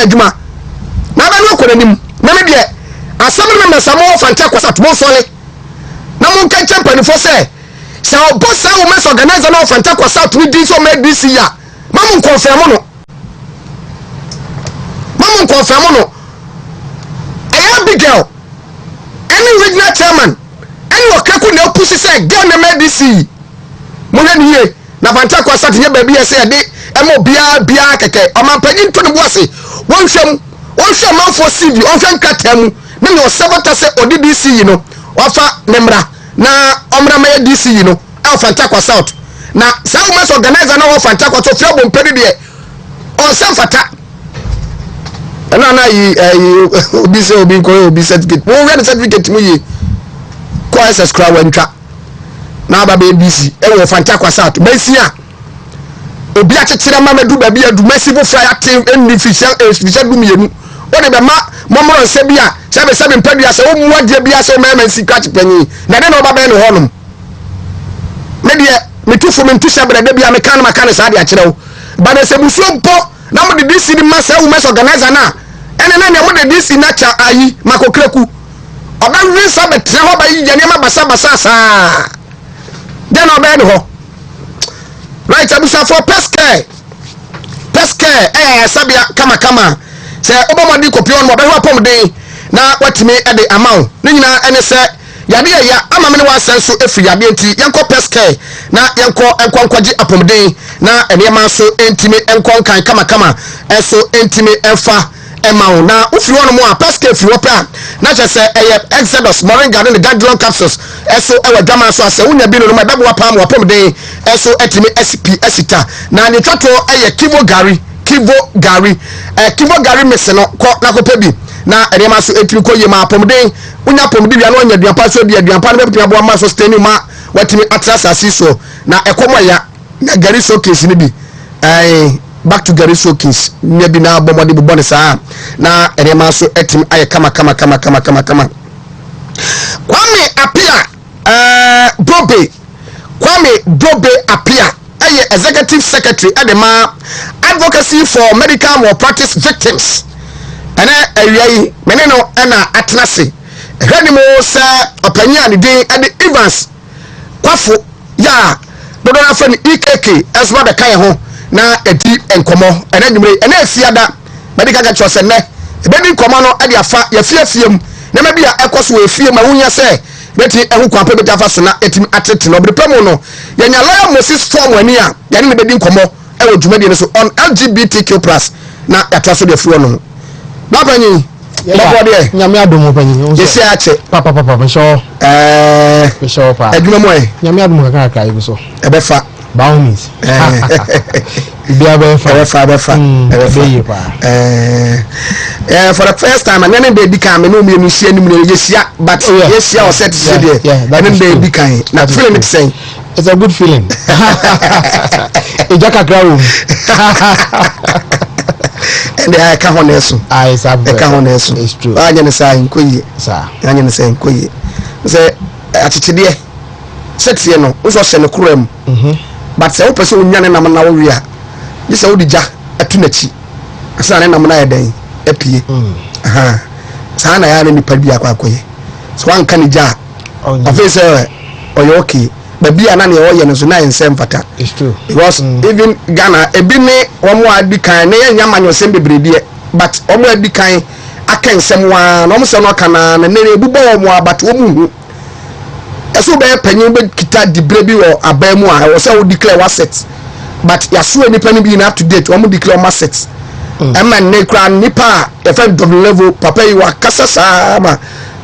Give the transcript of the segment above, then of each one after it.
adwuma na ba no koranim na me de asem no me samo fanta kwasa to sole na mon ka champion fo say se o boss a wo mes organizer na fanta kwasa to di so me this year mamon confirm no aya big girl any regional chairman any okaku na push say girl na me this year mo ya niye na fanta kwasa tinye ba bi say de emo bia keke o man pagin to no boase won hwem man for cv on hwem katam na me o sabata say odi this year no wafa nemra na omra ma DC yi no e fanta kwa south na some mas organizer na fanta kwa so fia bompedi de on sem fata na yi obi se obi ko obi certificate wo we certificate mu yi ko SS kra wantwa na ba be DC e wo fanta kwa south ba sia obi a chechira ma medu ba bia du massive fire team enni fisha du mienu woni be ma momoro se bia sebe mpadu se wo muade bia se o mema secret panyi na de no ba be no honum me de metufo me ntusha brede bia me kan makane sa de a kire wo ba na se buso mpo na mo de DC ni masa wo mes organizer na ene na ne mo de DC na cha ayi makokreku oba wi sa betre ho ba yi jane ma basa sa de no be no ho right abusa for peske sabia kama se obomodi kopion mo be ho pom den na watime e de amount ne nyina ene se yade ya ama me ne wasenso efiri yade enti yenko peske na yenko enkwankwaji apomden na enema so entime enkonkan kama eso entime enfa amount na ufiri wono mo a peske efiri wopa na che se eye exodus moringa ne gadron capsules eso ewa dama so ase unya bi no ma bebo wapa mo apomden eso etime SP esita na ne twato eye kivo gari meseno ko na ko pebi na enema so etiri ko yema apomden unya apomden bia no anya duampa so bia duampa no bepia bo ma so steni ma watimi atrasa asiso na ekomo ya na gari showcase ni bi back to gari showcase nya bi na bomode bo bone saa na enema so etimi aye kama Kwame Apia Dobe Apia aye executive secretary adema advocacy for medical malpractice victims ene awai meneno ena atnase hwani mo sa opanya ne din ade Evans kwafo ya dodo na fa ni EKK eswa de kan ho na edi enkomo ene nwumre ene afiada medical ga chose ne ebedi nkomo no ade afa ya fiafiem na ma bia ekoso we fie ma wunya se beti ehu kwampe beti afa so na etimi atete no brepemu no yanya lawyer Moses Storm wani a ya ne bedi nkomo ewo dwumadi ne so on LGBTQ+ na yataso de fuo no ba panyi babo de nyame adomo panyi yesi ache papa msho msho pa adwuma moy nyame adomo kaka ibi so ebefa baumis bia befa for the first time and then they become no me see any yesia but yesia was set to there and then they become na feeling it saying it's a good feeling ejaka krawo and I can honeso I can honeso it's true anya ne say nkoyi sa anya ne say nkoyi say atitide setie no so hye ne kuram but say o person nyane nam na wo wi a je say odija atunachi asa ne nam na yedan apie sa na ya ne nipa bia kwakoye so wan kan ja office oyo okay baby ana ne oye no so na ensem fata it's true because even Ghana ebi ne omo adi kan ne yanya manyo sem bebrebe but omo adi kan aka ensem wa no mo se no kana na ne ebubo omo abat omu eso be panyin be kita dibrebi o abamu a wo se wo declare asset but yaso nipa ni bi na up to date omo declare asset man ne kra nipa e fa double level papa yi wa kasa sama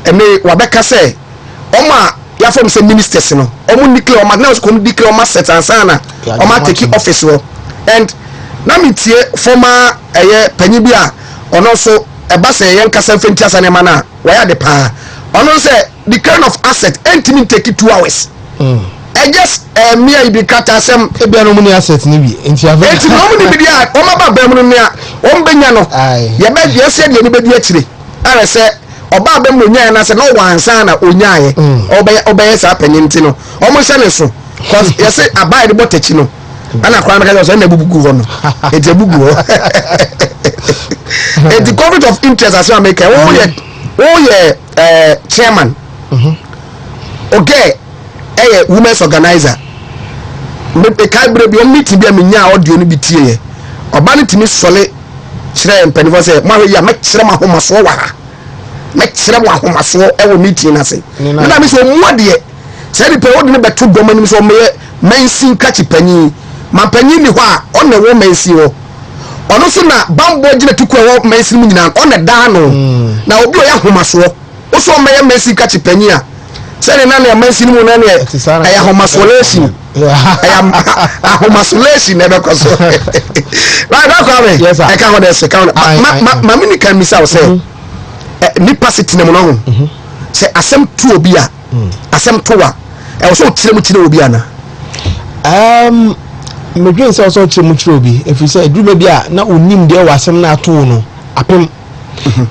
ene wa be kasa omo a ya from say ministers no omo declare omo na so declare asset ansana omo take office wo and na mitie former panyin bi a ono so e ba say yen kasa fenti asane ma na wa ya de pa ono say the kind of asset entimi take 2 hours I just me I be kata sem e bia no mu ni asset ni bi enti ave enti no mu ni bi dia o ma ba ba mu no nia o mbenya no ye be ye se de ni be di akire ara se oba ba mu nya na se no wansa na onyaye oba sa panyinti no o mo se ne so cause ye se abai de botachi no ana kwa na ka so na bubugu ho no e je bugu ho the conflict of interest as you make chairman okay women's organizer me kai bre bi o meeting bi amenya audio no bitie oba ne timi sole kire mpanifo say ma ya me kire ma homaso wa me kire wa homaso e wo meeting na say na me so muade say the pe ne beto dom anim so me mensin kachi panyi ma panyi ni ho a on na wo mensi wo ono so na bambo gina tukwa wo mensin nyina on na da no na obi o ya homaso wo so me mensin kachi panyi a say na na mensin mu na na ya homasolation I am homosolation never cause right now yes I can't hold second ma mini can miss out say nipa sitting mo no say asem tu obi a asem to a e so tire mu kire obi ana me dream say so tire mu kire obi if you say eduma bi a na onim de wasem na ato no apem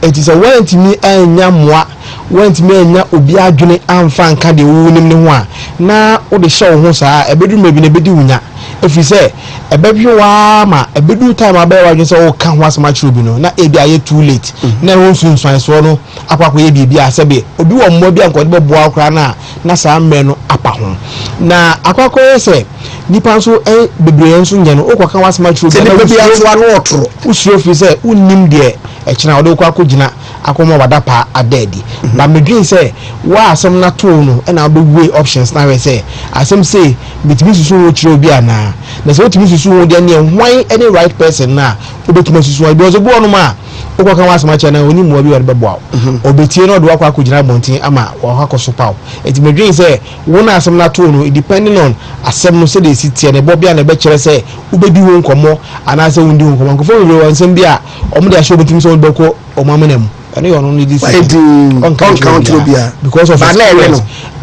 it is a want me anya moa want me anya obi adwene amfa nka de wonim ne ho a na wo de hye wo ho saa ebedu mabi na bedi wunya if you say ebehwe wa ma ebedu time abai wa dwen say wo ka ho asema kire obi no na ebi aye too late na ho sunsuan so no akwakọ ye bibia asebe obi wo mmo bi anko de bebo akra na saa mme no apa ho na akwakọ ye say nipa so bebre nso nya no okwa wa asema kire obi na bibia so anu otro usuro fi say unnim de ekina wo kwa kogina akoma wadapa adedi ba medwin say wa asem na to no na abegwe options na we say asem say bitimi susu wo kire obi ana na say otimi susu wo de ne hwan any right person na obetuma susu wo because obo no ma okwa kan wasema kire na oni mu obi wa bebo obetie no do akwa kogina bontin ama wo hakoso paw eti medwin say wo na asem na to no depending on asem no say dey sitie ne bobia na be kire say ubedi wo nkomo ana say wundi nkomo nkofo we wansem bia omo de asho betimi so beko omamenem and you don't need this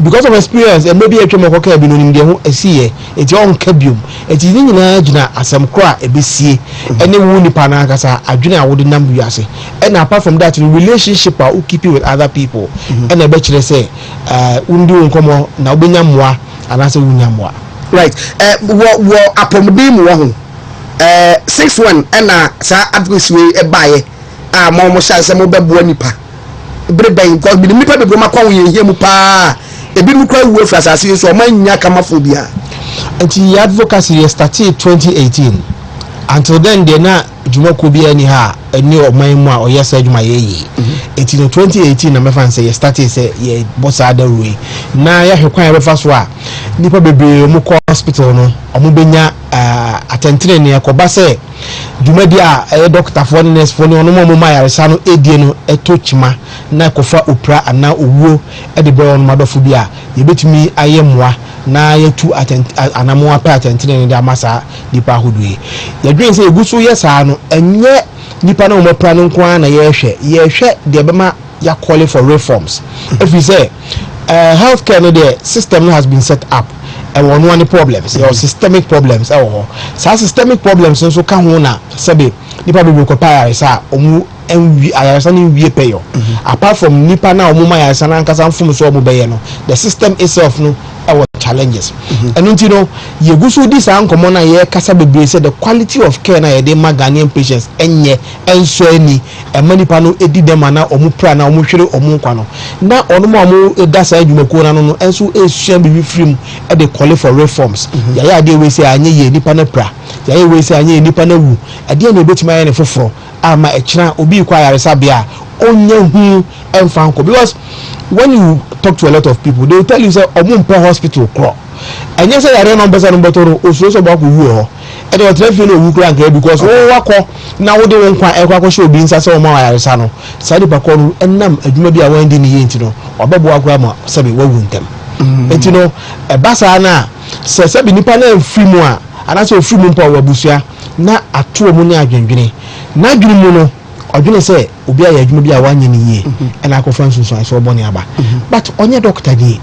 because of experience and maybe a chemo koka bi no nim de ho asiye eti on kabium eti ni nyina gina asem kra ebesie ene wu nipa na akasa adwene a wode nam wiase and apart from that relationship a keep with other people and e be kire say undi nkomo na obenya moa anase wunya moa right wo apomdim wo ho 61 na sa advocacy e baye mo shanse mo bebo nipa breben ko bi nipa bebo makwa wo ye mu pa ebi mu kwa wu frasase so manya kamafobia anti advocacy started 2018 until then they na jumako bi ani ha eni oman mu a oyesa juma yeyi eti no 2018 na mefa say started say ye bossa da ruwe na ya hwekwan be fa so a nipa bebe mu ko hospital no omo benya atentene ne akoba say juma dia doctor for nurse for no mo ma yaresa no edie no etochima na kofa opra ana owuo e de be on madofo bi a ye betumi ayemmoa na yetu anamo apa atentene ne da masa nipa hodue ye dwen say eguso yesa no enye nipa na mo pra no nko na ye hwe de be ma ya call for reforms if you say healthcare no the system has been set up and one problems or systemic problems so systemic problems so ka ho na sebe nipa be ko pa ya omu enwi ayaresa ni wie peyo apart from nipa na omu ma ayaresa na nkasa mfum so omu beye no the system itself no our challenges and you know ye gusu this ankomo na ye kasa bebre say the quality of care na ye dey Ghanaian patients enye enso ani emanipa no edi dem na omu pra na omu hwere omu nkwa no na onu ma omu edasa adwumako na no enso esua be free e dey call for reforms ya dey we say anye ye nipa na pra ya we say anye nipa na wu ade na ebetima ye ne foforo ama ekira obi kwa yaresa bia onye hu emfanko because when you talk to a lot of people they will tell you say omumpo hospital kro enye say yare no besa no botoro osuso ba ko wu ho e dey trafi no wu kra nka because wo wakọ na wo de won kwa e kwa ko show bi nsa say o ma yaresa no sadi pa ko no enam adwuma bi a wan di ni ye ntino obebo akra ma sabe wawu ntem etino e basa na se sabe nipa na free mu a ana se free mu mpa wabusua na ato mu ni adwendwene na adwene mu no odwene say obi aye adwuma bi a wanye ni ye na akofan sunsun so oboni aba but onye doctor ni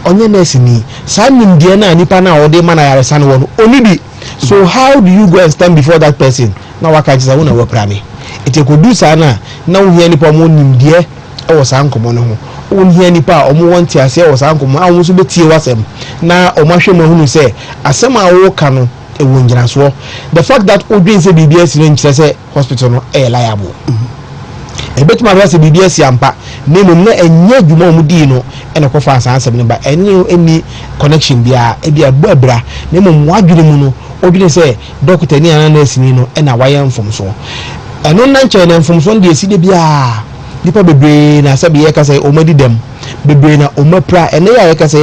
onye nurse ni sa nimdie na nipa na ode mana yaresa no wono onibi so how do you go and stand before that person na waka jisa wona wa prame ete ko du sa na wo hia nipa mo nimdie e wo sa nkomo no ho wo hia nipa o mo wonti ase e wo sa nkomo a wo so betie wasem na o ma hwe mo hunu say asem a wo ka no e wo ngina so the fact that odwin say BBS no nkyere say hospital no e liable ebetuma abase bibia si ampa na mum na enye adwuma omudi no ene ko fa asansem ne ba eni connection bia ebia abra na mum wadwene mu no odwene se doctor ni ana nurse ni no ena waye mfomso eno na nche na mfomso de esi de bia nipa bebre na sabe ye ka se omadi dem bebre na omapra ene ya ka se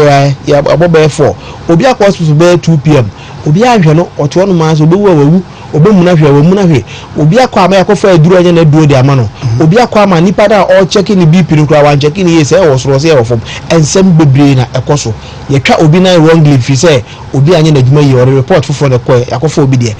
ya abobe 4 obi akọ hospital be 2 pm obi ahwe no oto no ma so obewu awu obemuna hwe awamuna hwe obi akọ ama yakọ aduru anya na aduro de ama no obi akọ ama nipa da all check ni BP no kra wan check ni yes e wo soro se e wo fom ensem bebre na ekoso yetwa obi na wrongly fi se obi anya na dwuma yi or report foforo na koy yakọ obi de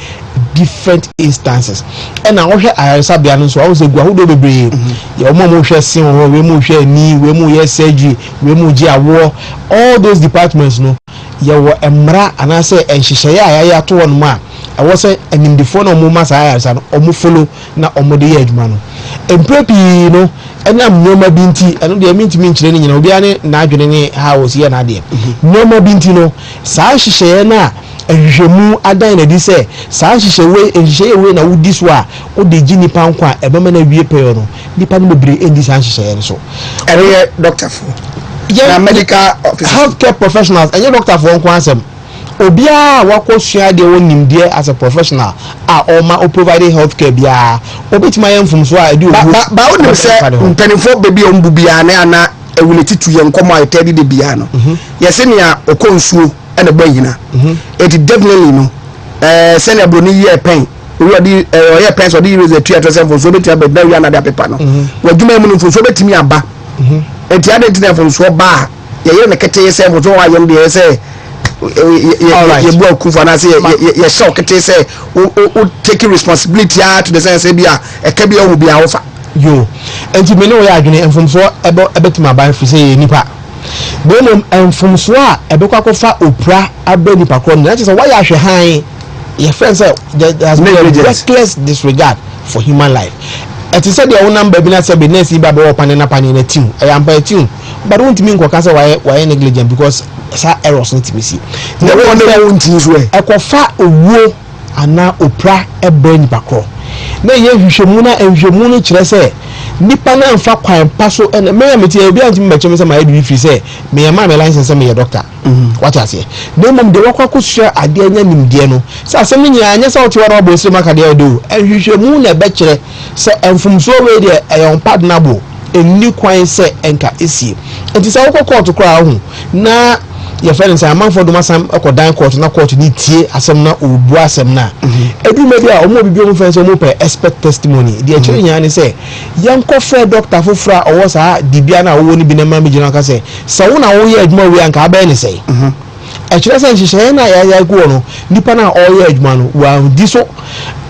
different instances and I hwe ayaresa bia no so I was egu ahodo bebre ye omo mo hwe sin ho we mo hwe ni we mo ye surgery we mo gi awo all those departments no ye wo emra anase enhyehyeye ayaya to won ma I was say in the phone of Mama Sayas and Omufolo na Omode Edmano. Emprepi no, and I'm no more binti, and they mean to mean training in Obiane, Najuni house here, Nadia. No more binti no, Sashi Shena, and Jemu Ada in a disse, Sashi away and Shay away now this wa, or the Ginny Pankwa, a woman of your peono, the Panubri in this Sashi so. And doctor for medical healthcare professionals, and your doctor for Quansam. Obia wako share the one in there as a professional or ma provide healthcare bia obitima yam from so I do ba wonu say mpanifo baby on bubia na ana ewuleti tu ye nkomo ayetedi de bia no yese nia okonsuo ene bayina it definitely no senior broni ye pen we ye pen so the use the 2% for so beti abeda wi na da paper no wadwuma mu no for so betimi aba enti ade tin for so ba ye ne kete ye say for so ayem de say you broke Kufana say you shock it say taking responsibility to the sense bia e ka bia wo bia offer yo enti me no ya adwene enfomso ebetima ban fi say nipa bonom enfomso a ebekwakofa opra aba nipa kro na say why ahwe han your friend say there has been a reckless disregard for human life. It is said your number be not say be nurse ba be open na pan na team I am by team but won't mean ko kasa why negligent because sa errors need to be see the one that won't use way ekofa owo ana opra ebe nipa kro na ye hwehwemu na ehwehwemu no kire say nipa na mfa kwan paso na me ameti obi anti me chem say my do free say me am my license say me doctor what I say no mom de wakwa ko share ade anya nimde no say asem nya anya say otiwa na obo sire maka de do ehwehwemu na be kire say enfumso we de eyon pardonable eni kwan say enka esie enti say wokọ court kra ho na your friends say among for do masam ekodan court na court ni tie asem na obu asem na edu me dia omo bibi omo friends omo per expect testimony de akire nya ni say yanko frɛ doctor fofra owo sa dibia na owo ni bi na ma me gina ka say wo na wo ye adwuma we anka ba ni say akire say nhyehyɛ na ya go no nipa na o ye adwuma no wa di so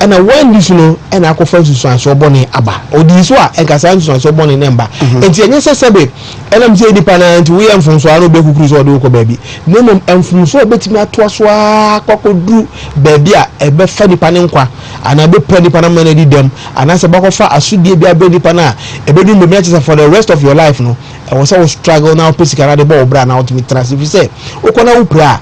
and when this no and akɔfa susuanso bɔne aba odi so a enkasa susuanso bɔne nemba enti enye sesebe enam se nipa na enti we emfunso aro be kukuru so de ko baabi nemom emfunso betimi atoa so akɔkodu baabi a ebe fa nipa ne nkwa ana be pa nipa na manadi dem ana se bakɔfa asudie bia be nipa na ebedu me meche for the rest of your life no e wo se wo struggle now physically de bo bra na ultimate transfer say ukona wo pra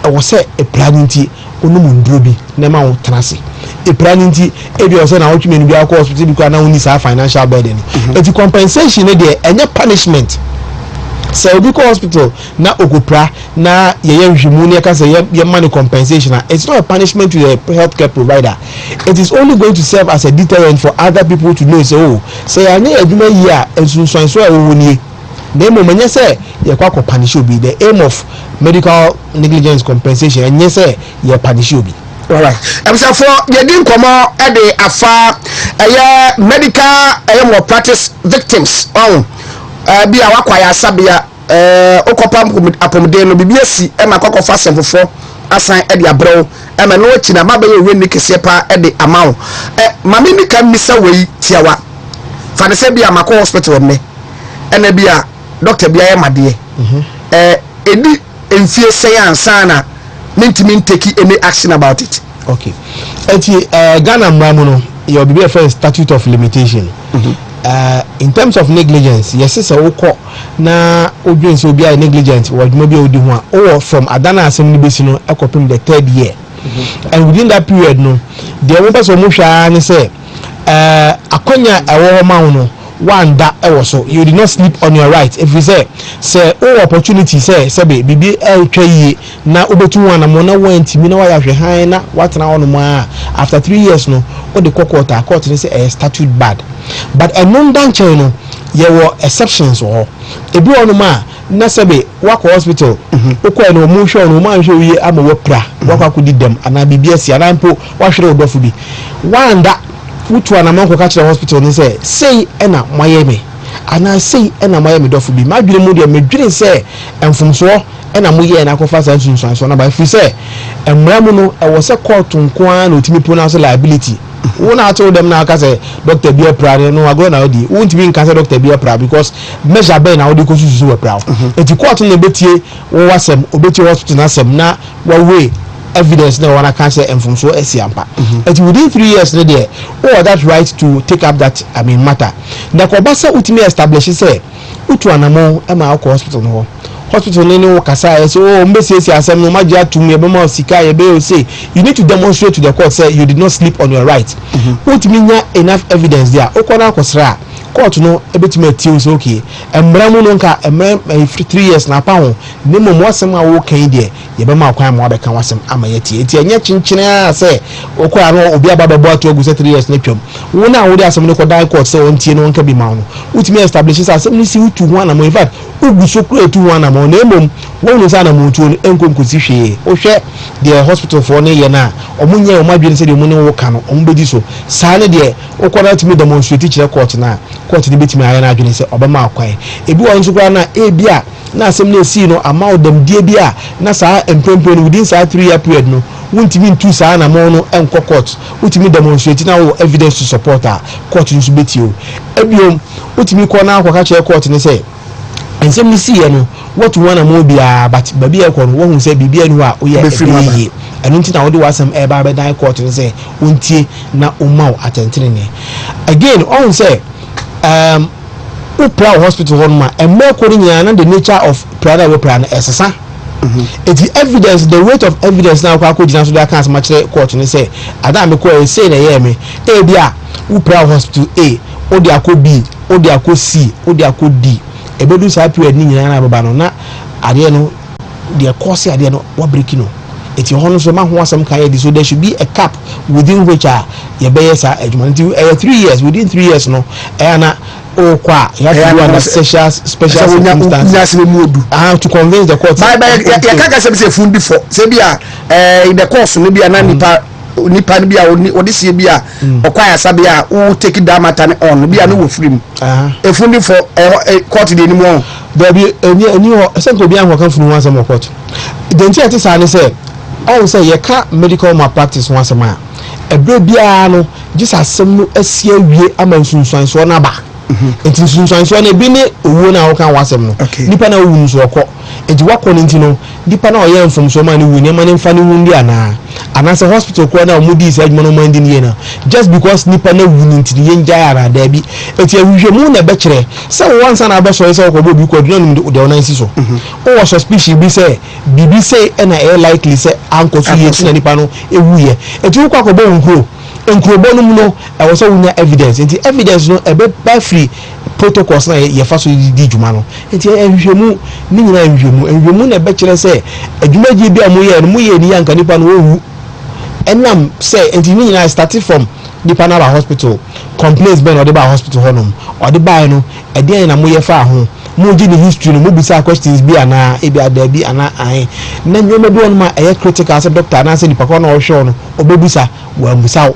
e wo se e plan nti onu mundro bi na ma wo transi e plan nti e bi o se na wo tweme ni bi akọ hospital bi kwa na woni sa financial burden eti compensation ne de enye punishment say obi ko hospital na okupra na ye hwemu ne ka say ye money compensation it's not a punishment to the healthcare provider. It is only going to serve as a deterrent for other people to know say oh say anya adwuma yi a ensunsuan so a wo nie na mo manya say ye kwa punish obi. The aim of medical negligence compensation and say ye punish obi. All right. So for ye din komo e de afa medical malpractice victims bi a wakwa ya sabia okopam apomde no bibia si e makokofa semfofo asan e de abrew e me no china mabe ye weni kese pa e de amaw mame ni kan misa wei tiawa fa de se bia makọ hospital me e na bia doctor bia ye made edi enfie say ansana mentimi take any action about it. Okay. Eti Ghana mramu no your bibia first statute of limitation. In terms of negligence, yes, it's a woko na odwen so bia negligent wadwuma bia odi ho a or from Adana Assembly Basino ekopim the 3rd year. And within that period no the one person mo hwa ne say akonya ewo ma wo no one that also you did not sleep on your right. If you say opportunity say bibi twa na obetu one na mona went mi na wa ya hwe han na what na on ma after 3 years no o de court ni say statute bad but a non dan chain no there were exceptions or ebi on ma na sebe wako hospital okwa na omu hwe no ma hwe wi ama wapra wako akudi dem ana bibi asi ana mpo wa hwere odofu bi one that wutu ana manko ka kire hospital ni say ena mayeme ana say ena mayeme dofu bi madwire mu de medwire say emfumso ena moye na kofa san sunsun na ba fi say emramu no e wo say court nko an na otimi pronounce liability wona ato dem na aka say Dr. Bia Pra no agro na odi won't be nka say Dr. Bia Pra because measure be na odi ko susu we pra eti court na betie wo wasem obeti hospital na sem na wa we evidence na wana can say emfumso esiampa it within 3 years na there or that right to take up that matter na ko basa utimi establish say utu anamo e ma ko hospital no hospital no kasa say mbesi asem no magia tum ye be ma sika ye be say you need to demonstrate to the court say you did not sleep on your right utimi nya enough evidence there okona akosra court no ebetime tiu so okay emramu no nka 3 years na pa ho ne mo wasem a wo kan de ye be ma kwan ma be kan wasem ama ye tie enti enya chinchina say okwa no obi abababo ato agu 3 years na twam wo na wo de asem no ko die court say won tie no nka bi ma no utimi establish say asem ni si utu ho na mo in fact ugu so kura etu ho na mo na emom wo no sa na mo tu enkom kosi hwe o hwe the hospital for ne ye na omunye o madwene say de mo ne wo ka no ombedi so sa ne de okwa timi demonstrate kire court na court ni betimi aya na adwene say obama akwan ebi won so kura na ebia na asem na esi no amount dem die bia na sa empempem within sa 3 year period no wontimi ntu sa na mo no enko court wontimi demonstrate na wo evidence to support her court nso betio ebiom wontimi ko na akwa kire court ni say ensem ni see no what one am bia but baby e ko no wo hu say bibia ni wa oye e enu nti na wo de wasem e ba be dan court ni say wontie na umaw atentene ne again on say upra hospital honma e me ko ni na the nature of prada we prana esesa the evidence the weight of evidence na kwa ko gina so da kan ma kire court ni say ada me ko e say na ye me e bia upra hospital A o de akọ B o de akọ C o de akọ D ebedu sa period ni nyina na baba no na ade no the course ade no wa breaking no eti hono so ma ho asem kan ye so there should be a cap within which ye be yes adwuma nti 3 years within 3 years no na o kwa you have to do under special circumstances to convince the court ya kaka se fund before se bia in the course no bia na nipa bia odisi bia okwaya sabia o take that matter on bia no wo free e fundi for court de ni mo there be any senko bia ho kan funu wan sam court den ti ati sa ne say all say ye ka medical malpractice wan sam a ebre bia no just asem no asia wie amansunsuan so na ba enti sunsuan so na bi ne owo na wo kan wasem no nipa na owu nso okọ enti wakọ nti no nipa na oye mfom so ma ne wu ne ma ne mfa ne wu ndi ana se hospital ko na omudi se adwuma no ma ndi ne na just because nipa na wu nti ne yenja ara da bi enti ahwehwemu na be kire se once na be so se ko bobi ko duna no de ona nsi so o was suspicious bi se bibi se na likely se anko so ye na nipa no ewu ye enti wo kwa ko bo nkuro nkrobo no mu no e wo so wunya evidence enti evidence no e be by free protocols na ye fa so di djuma no enti ehwehwemu ni nyina ehwehwemu na be kire se adwuma ji bi amoye no moye ni yanka nipa no owu enam say enti ni nyina started from nipa na ba hospital complaints be no de ba hospital honum o de ba no e de na moye fa ho mo ji ni history no mo bisa questions bi ana e bi ada bi ana an na nyoma bi on ma e critical as doctor na say nipa ko na o hwe no obebisa wa busa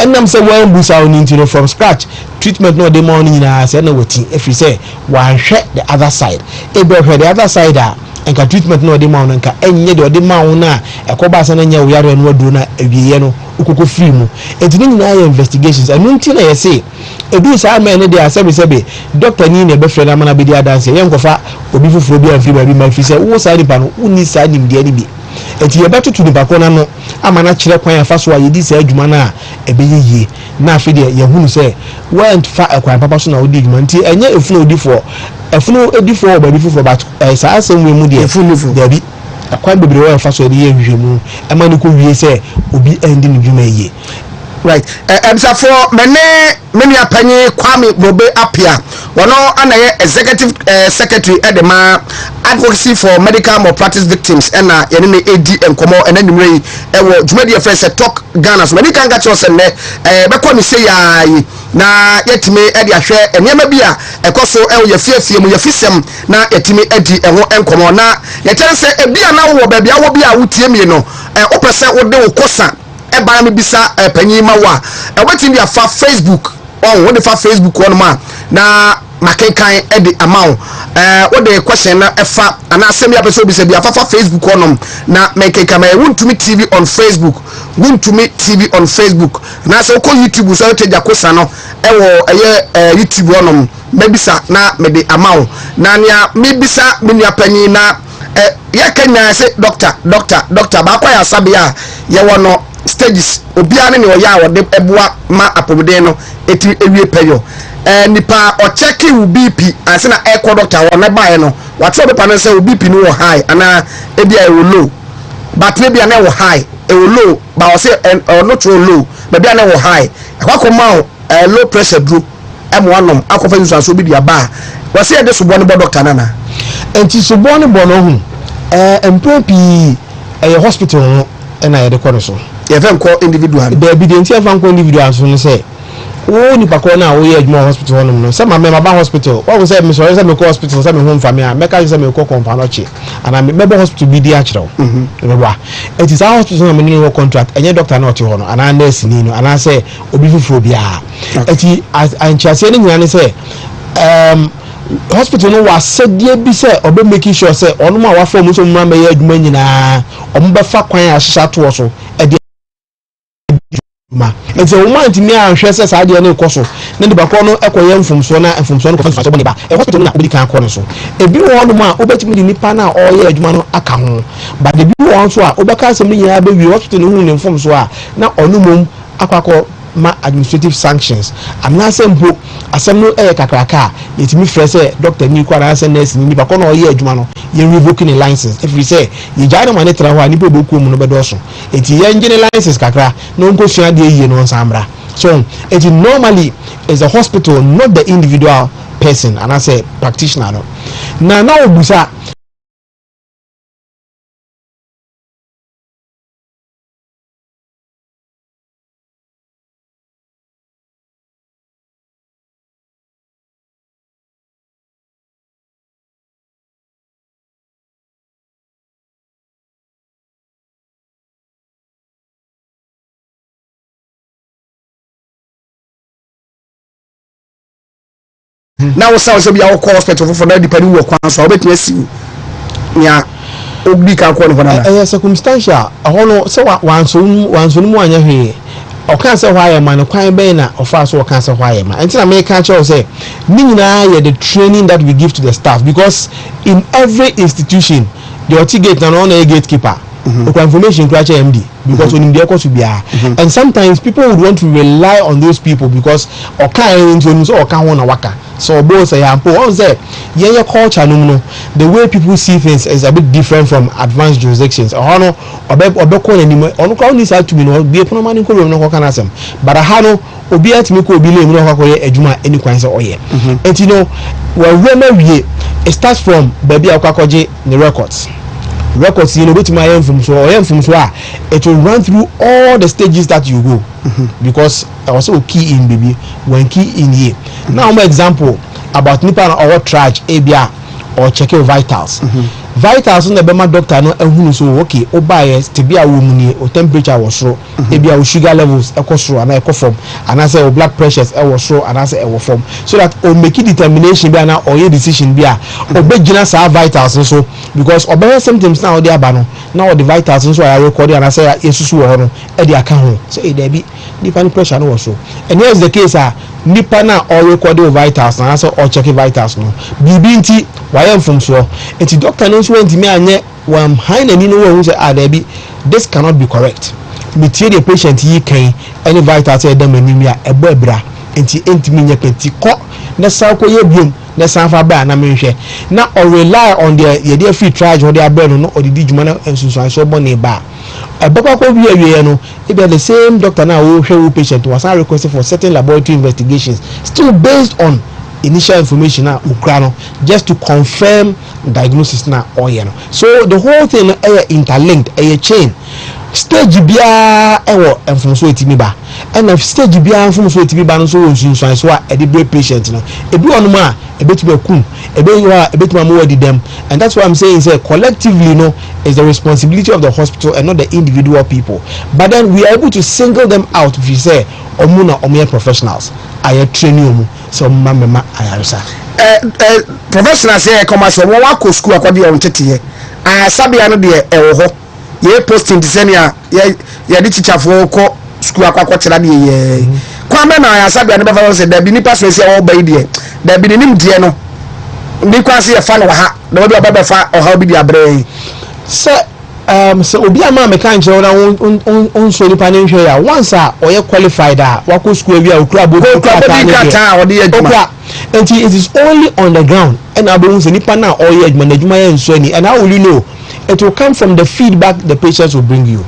enam say wa busa on into from scratch treatment no dey morning na say na wetin if you say wa hwe the other side e be hwe the other side enka treatment no dey morning nka enye de dey ma na ekoba say na nya wo yare no adu na awiye no ukoko free mu etini nyina ya investigations anu nti na ye say edu sa ma ne dey asebe doctor ni na be frɛ na mana be dey dance ye nkofa obi fufuro bi amfi ba bi ma fi say wo sa ni pa no uni sa nim de ni bi enti ye beto to ni pa ko na no ama na kyerɛ kwan afa so a ye di sa adwuma na ebe ye na afi de ye hunu say went fa akwan papa so na odi adwuma nti enye efunu edi for ba bi fufuro but sa asem we mu de efunu de bi akwan bebre wa fa so de ye hwehwemu ama ni ko wie say obi endi ni dwuma ye right so for many apanye Kwame Bobe Apia wono anaye executive secretary at the advocacy for medical malpractice victims and yene ne edi enkomo enanimre ewo dwumadi afrese talk Ghana so many kan ga cho se ne be ni say ya na yetime edi ahwe enema bia ekoso ewo ye fiafie mu ye fisem na yetime edi eho enkomo na ye chense ebia na wo ba bia wo bia wotie mi no opese wo de wo kosa eba me bisa panyi ma wa wetin dia fa Facebook on wo de fa Facebook on ma na makenkan e de amount wo de question na efa ana asem ya person bi se bia fa Facebook on na makenkan ma WONTUMI TV on Facebook WONTUMI TV on Facebook na so ko YouTube so te ja kosa no wo YouTube on mebisa na me de amount na nia mebisa me nia panyi na ya kanya se doctor ba kwa ya sabia ye wono stages obiane ne oya wode eboa ma apomde no eti ewie peyo nipa o check u BP anse na echo doctor wona bae no wate obepa no se u BP no wo high ana ebia e wo low but ebia na wo high e wo low ba o se not low bia na wo high akwa low pressure dro M1 akofa yusu so bi dia ba wo se e de so bo ne bo doctor nana enti so bo ne bo no hu empropi hospital no na ye de kono so even call individual the evidence of an individual so say wo ni pakọ na wo ye adwuma hospital honum no say ma ba hospital wo say me so say me ko hospital say me home family a make say me ko companoche and me be hospital bi di a kire wo ba it is our hospital na me ni wo contract enye doctor na ote ho no ana nurse ni no ana say obi fufuro bia eti anchiase ni nyane say hospital no was said die bi say obe making sure say onum a wa form so mma me ye adwuma nyina ombe fa kwan a hyehyɛ to so ma enti o man ti mi anhwe se saa de na ekoso na de bakọ no ekoye mfumso na mfumso no ko fa so boni ba hospital na obi kan akọ no so ebi wo no ma obetimi di nipa na oye adwuma no aka ho ba de bi wo so a obeka asem ni ya be wi hospital no hu ne mfumso a na onumom akwakọ ma administrative sanctions amna sempo asem no kakraka yetimi frɛ sɛ doctor ni kwara asɛ nurse ni bakọ na oye adwuma no ye revoking the license if we say ye jare man tra ho ani pe boku mu no bedoso eti ye ngine license kakra no nko sua de yie no nsambra so it normally is a hospital not the individual person and I say practitioner no na obusa now so be our hospital for that depending work kwan so obetime si nya obi kan ko no na circumstantial ahono se wanso mu anya hwe o kan se hwa ye ma no kwan be na ofa so o kan se hwa ye ma enti na me kan che o say ni nyina ye the training that we give to the staff because in every institution the gate na no na gatekeeper the information crash MD because when they to be and sometimes people would want to rely on those people because okay so okay one waka so both say on say yeah culture no the way people see things is a bit different from advanced jurisdictions no obeko animo on crowd needs to be no be no man ko no kan asem but hano obi atimi ko obi le mu no kwakoye adwuma any kwan say oye and you know we it starts from baby akwakoje the records you know wetin my from so it will run through all the stages that you go because I also key in baby when key in here now my example about nipa or triage abia or check your vitals vitals on the bema doctor no ehunu so okay o buy stebia wo mu ni o temperature was so ebia o sugar levels ekosoro ana ekofom ana say o blood pressures e was so ana say e wo form so that o make determination bia na or your decision bia o be gina sa vitals so because o symptoms na o dey aba no na o the vitals so I record ana say yesusu wo no e dey aka ho so e dey bi nipa pressure no was so and here's the case nipa na or record the vitals na so or check vitals no bibi nti why from so enti doctor no so enti me anye wam high na ni no who say there this cannot be correct me tie the patient yi kan any vitals e dem anemia ebo ebra enti me nya penti ko na sa ko ye biom na sanfa ba na menhwe na or rely on the ye free charge or the abeno no or the dijuma ensunsuan so bone ba ebakwa ko bi awie no e be the same doctor na wo hwe patient was requested for certain laboratory investigations still based on initial information na ukra no just to confirm diagnosis na oye no. So the whole thing interlinked chain stage bia ewo enfonso etimi ba and stage bia enfonso etimi ba no so wonsunsuan so a the patient no ebi onum a ebetuma kum ebetuma mo wadi dem, and that's why I'm saying say collectively no is the responsibility of the hospital and not the individual people, but then we are able to single them out if you say omuna omo professionals aye training omu so mama ayarisa professionals say come say won wa ko school akodi on tete sabia no de ewo ho ye posting disenia ye di teacher for ko school akwa kira de ye kwa me na sabia no be fa say da bi ni pass say o ba ide da bi ni nim de no ni kwa say fa no ha da bi oba be fa o ha bi di abre so obi ama me kan je on so ni panin hwe ya once or qualified wako school bi okura bo okura and it is only on the ground and abun se nipa na oye adwuma ya nso ani, and how will you know? It will come from the feedback the patients will bring you.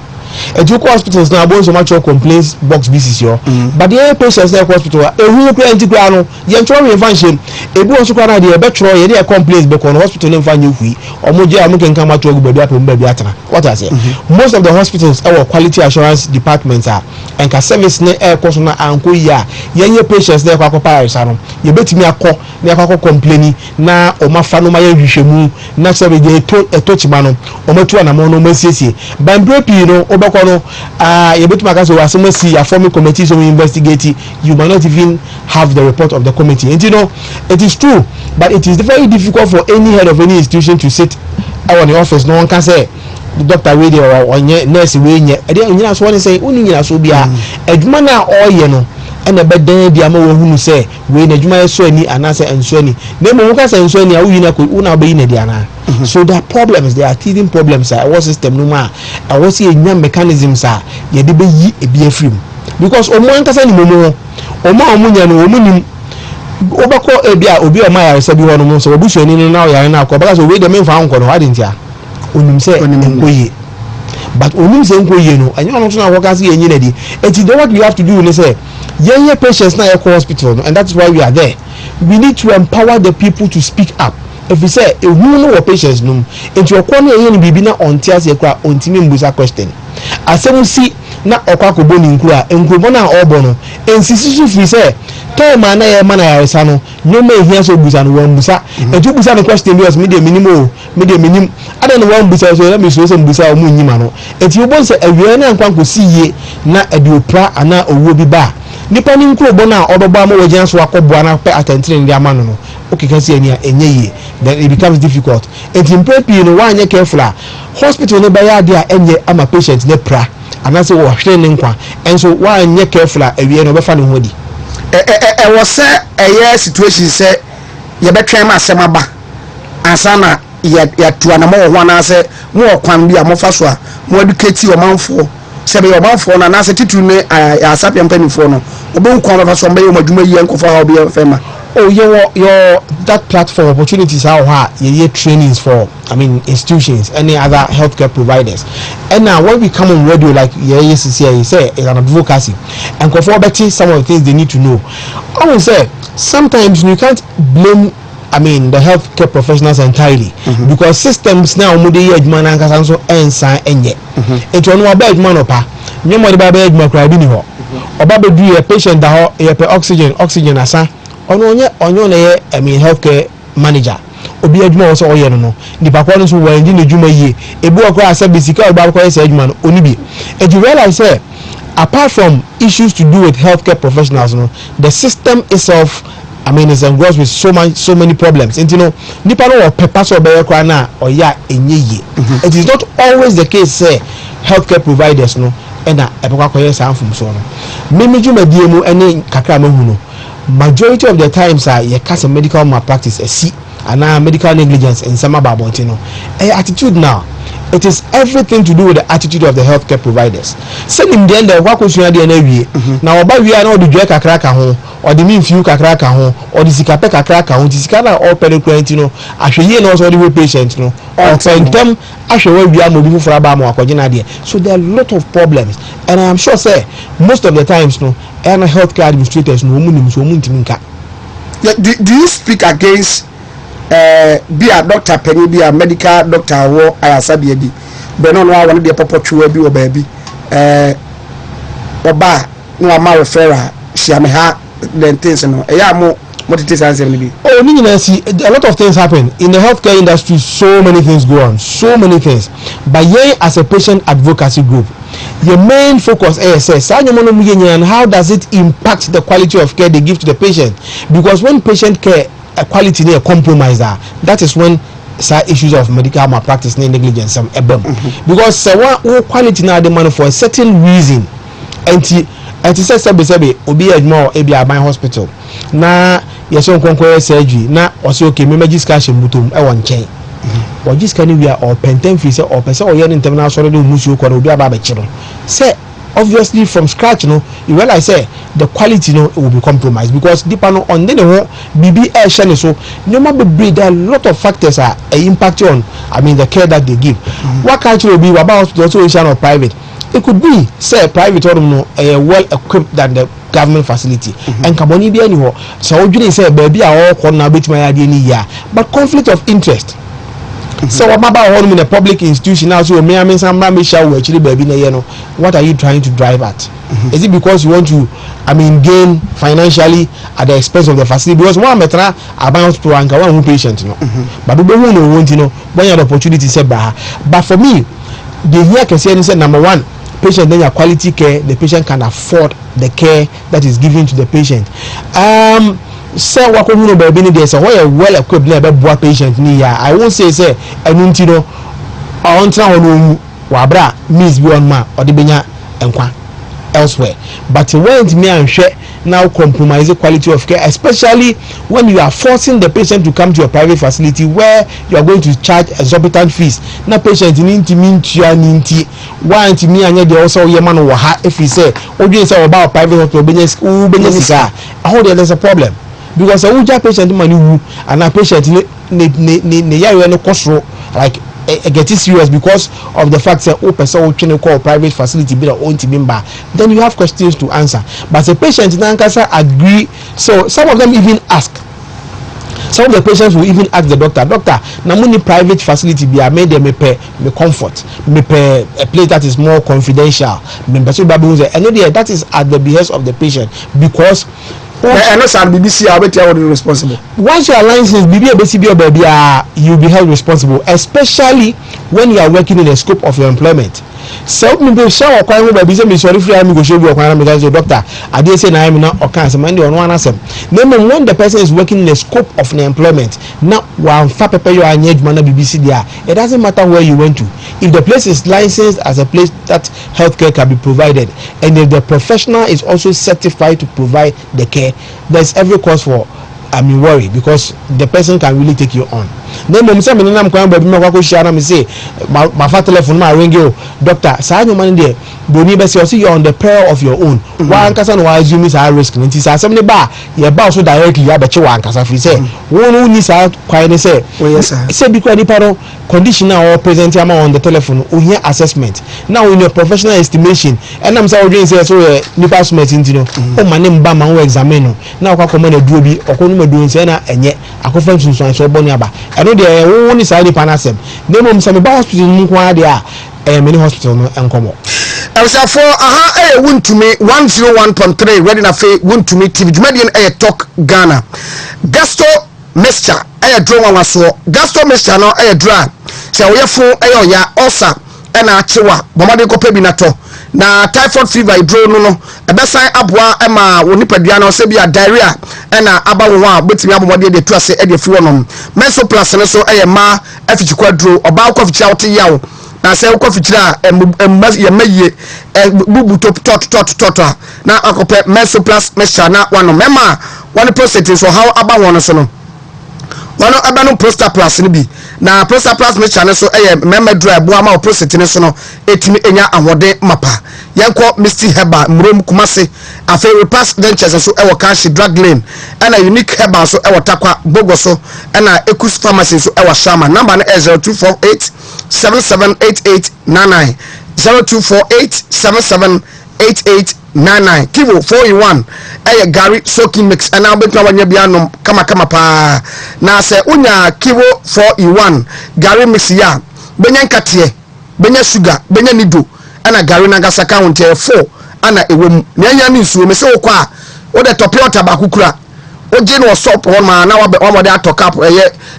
At your hospitals now, so much your complaints box business yo. But the patients in the hospital, a real client grano, young trouble function, a boy to cry the better or any complaints because hospital and find you free or more can come out to baby. What I say, most of the hospitals our quality assurance departments are and can service air customer and kuya young patients there kwa comparison. You bet me a call near complaining now or my fan my vishemu, not every day a touch man or my two and a mono mercy. But you know, Obakono, you bet my so as see a forming committee so we investigate it, you might not even have the report of the committee. And you know, it is true, but it is very difficult for any head of any institution to sit out in the office. No one can say the doctor radio or nurse way. And then you know, so one say, only so be a edmana or you know. And the bed then the amount who say we na juma so any and answer and so any name who can say so any who na ko una be in diana. So there are problems, there are teething problems. Our system no ma I was see new mechanisms are ye de be yi e be afrim because omo nkasa ni momo omo omunya no omunim obako e bia obi o ma ya se bi wono mo so obusu ni na o ya na ko because we de me fa nko no ha dentia onim se nkoye but onim se nkoye no anya no so na woka se yenyi na di eti what we have to do is say yeah patients na your hospital and that's why we are there. We need to empower the people to speak up. If we say a woman or patients no into your corner yen bibi na on tias ye kwa ontimi mbusa question asem si na okwa ko boni nkura enkubo na obono ensisisu fi say time na ye mana ya sa no nyoma ehia so busa no wan busa eju busa no question because me de minimo ada no wan busa so let me so busa o mu nyima no enti obo say awie na nkwan ko siye na adiopra ana owo bi ba nipa ni nkuro na obeba ma wagyan so akoboa na pe atentene ndi amano no okay can see enia enye then it becomes difficult. It's important no one careful hospital no buy dia enye ama patient ne pra and say wo hwere ne nkwa and so one careful awie no be fa ne hodi was say a situation say ye betwe ma asem aba ansana ya tuana mo ho na say mo kwan bia mo fa so a mo educate o manfo se be o manfo na na say titu ne asapia mpanifo no obo nkwan fa so mbe o madwuma yi enko fa obi fema. Oh, your that platform opportunities how your trainings for institutions, any other healthcare providers. And now when we come on radio like you say it's an advocacy and conform some of the things they need to know. I will say sometimes you can't blame the healthcare professionals entirely because systems now mudi adman and kasanso ensa enye. It one about adman opa. Nyemo de baba adman kra bi ni ho. Oba be do a patient da ho e oxygen asa. Onyo na healthcare manager obi adwuma wo so oye no nipa kwa no so wa ndi na dwuma yie ebu okwa asa bisika oba kwa esa adwuma no oni bi and you realize apart from issues to do with healthcare professionals the system itself is engrossed with so many problems and nipa no pepper so be kwa na oya enye yie. It is not always the case healthcare providers and epekwa kwa esa amfum so no meme dwuma die mu ene kakra mahu no majority of the times you cast a medical malpractice and medical negligence in some about attitude now it is everything to do with the attitude of the healthcare providers. Send him the end of what was you now about we are not the drug cracker home or the mean few cracker home or the Sikape cracker home, Tiscana or Penequentino, actually, and also the patient, or them actually we are moving for Abamo or Coginadia. So there are a lot of problems, and I am sure, say, most of the times, no, and healthcare administrators, no woman. Do you speak against be a doctor penny, be a medical doctor or I sabi bi but no one of the papa bi or baby oba no ama referral she am ha then things no more what it is answer me. Oh, you see, a lot of things happen in the healthcare industry. So many things go on, so many things. But yeah, as a patient advocacy group, your main focus is and how does it impact the quality of care they give to the patient? Because when patient care quality they compromise that is when issues of medical malpractice and negligence because one quality now demand for a certain reason and says obi more a hospital na yes on surgery na also okay me discussion mutum e won chen but this can we are or penten fi say or person or internal sorry do musu ko obi aba be chiro say obviously from scratch you realize say the quality will be compromised because deeper on the BB air shane so no matter there are a lot of factors are impact on the care that they give. What country will be about hospital or private? It could be say private or well equipped than the government facility and kaboni be anywhere so you say baby are all corner bit my idea but conflict of interest. So what about in a public institution now? So me actually baby what are you trying to drive at? Is it because you want to gain financially at the expense of the facility? Because one metra about to anchor one patient but we don't want when you have opportunity say but for me the here can say number one, patient then your quality care, the patient can afford the care that is given to the patient. Say what you know baby there's a well equipped never patient I won't say enuntino or on wabra miss beyond ma or the benya enkwa elsewhere but when me and share now compromise the quality of care, especially when you are forcing the patient to come to a private facility where you are going to charge exorbitant fees. Now patient ninti want me and you also man if he say say about private hospital there's a problem. Because a uja patient money and a patient like get it serious because of the fact that person will call private facility be own member, then you have questions to answer. But the patient in Ankasa agree, so some of them even ask. Some of the patients will even ask the doctor, now money private facility be made them pay me comfort, me pay a place that is more confidential. That is at the behest of the patient because I know some BBC are responsible. Once your license BB or baby you'll be held responsible, especially when you are working in the scope of your employment. So me be sure or kwai baby say me sorry free am go show you kwai me say doctor I dey say na am na o kan say man dey on one asem. When the person is working in the scope of the employment, now one fa pepper you anya adwuma na BBC there, it doesn't matter where you went to. If the place is licensed as a place that healthcare can be provided and if the professional is also certified to provide the care, there's every cause for worry because the person can really take you on. Then mom say me nam kwan baby me kwako share na me say my fa telephone ma ring you doctor say your money there boni be say you're on the peril of your own. One kasa no assume is high risk nti say asem ne ba ye ba so directly ya be che wan kasa fi say won ni sa kwan ne say oh yes sir say because ni paro condition or present am on the telephone o here assessment now in your professional estimation and am say o dream say so ni pass met nti no o ma ne mba ma wo examine no na kwa come na duo bi okonu ma duo say na enye akofa sunsun so boni aba eno de wo ni sa di panasem na mom say me ba hospital mu kwa de many hospital no enkomo for WONTUMI 101.3 ready na fe WONTUMI TV Jumadian talk Ghana Gasto mixture draw one so Gasto mixture no draw say we fo ya osa na achewa bomade ko pebi na to na typhoid fever draw no ebesan aboa ma wonipadua na se bia diarrhea na aba wo a betimi abomode de to ase de fi wonom menso plus no so ma afichikwa draw oba ko fichi awte yawo na say ko fichira ya maye bubu tot na akope menso plus mixture na one mema one process so how aba won so no One abano Prostar Plus ni bi na Prostar Plus me chane so member dry bo ama prostate ni so no etimi enya ahode mapa yenko Misty Heba mrom Kumase afa Repass Ventures so Kashi Drug Lane and a Unique Heba so Takwa Bogo so and a Ekus Pharmacy so Shama number 0248 778899 0248 778899 Kivo 4-in-1 Gary soaking mix and now bet wanya bianom kama pa na se unya Kivo 4-in-1 Gary mix ya benya nkatie benya sugar benya nido ana Gary nagasaka wonte 4 ana ewom na anya ni nsuo me se okwa o de top water ba kukura o je no sop won ma na wa de atokap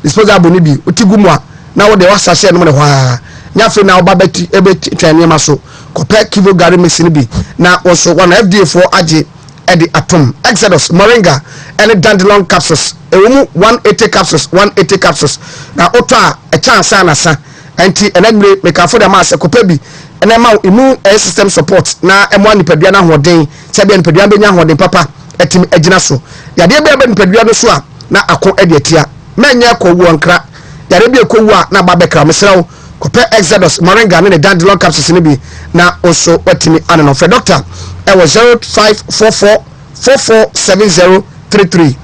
disposable ni bi otigumu a na wo de wasase no me hwa nyafe na oba beti ebeti twani ma so kope Kivo Gary mix ni bi na also one FDA for age edi atom Exodus moringa and dandelion capsules ewumu 180 capsules na otwa a chance na sa enti enagre make afo da ma se kope bi ena ma immune system support na emo nipadua na hoden se bia nipadua benya hoden papa etimi agina so yade bia be nipadua no so a na akọ edi atia menye ko wu ankra yade bia ko wu a na ba bekra mesrawo kope Exodus moringa ne dandelion capsules ni bi na also etimi anono fe doctor it was 0544447033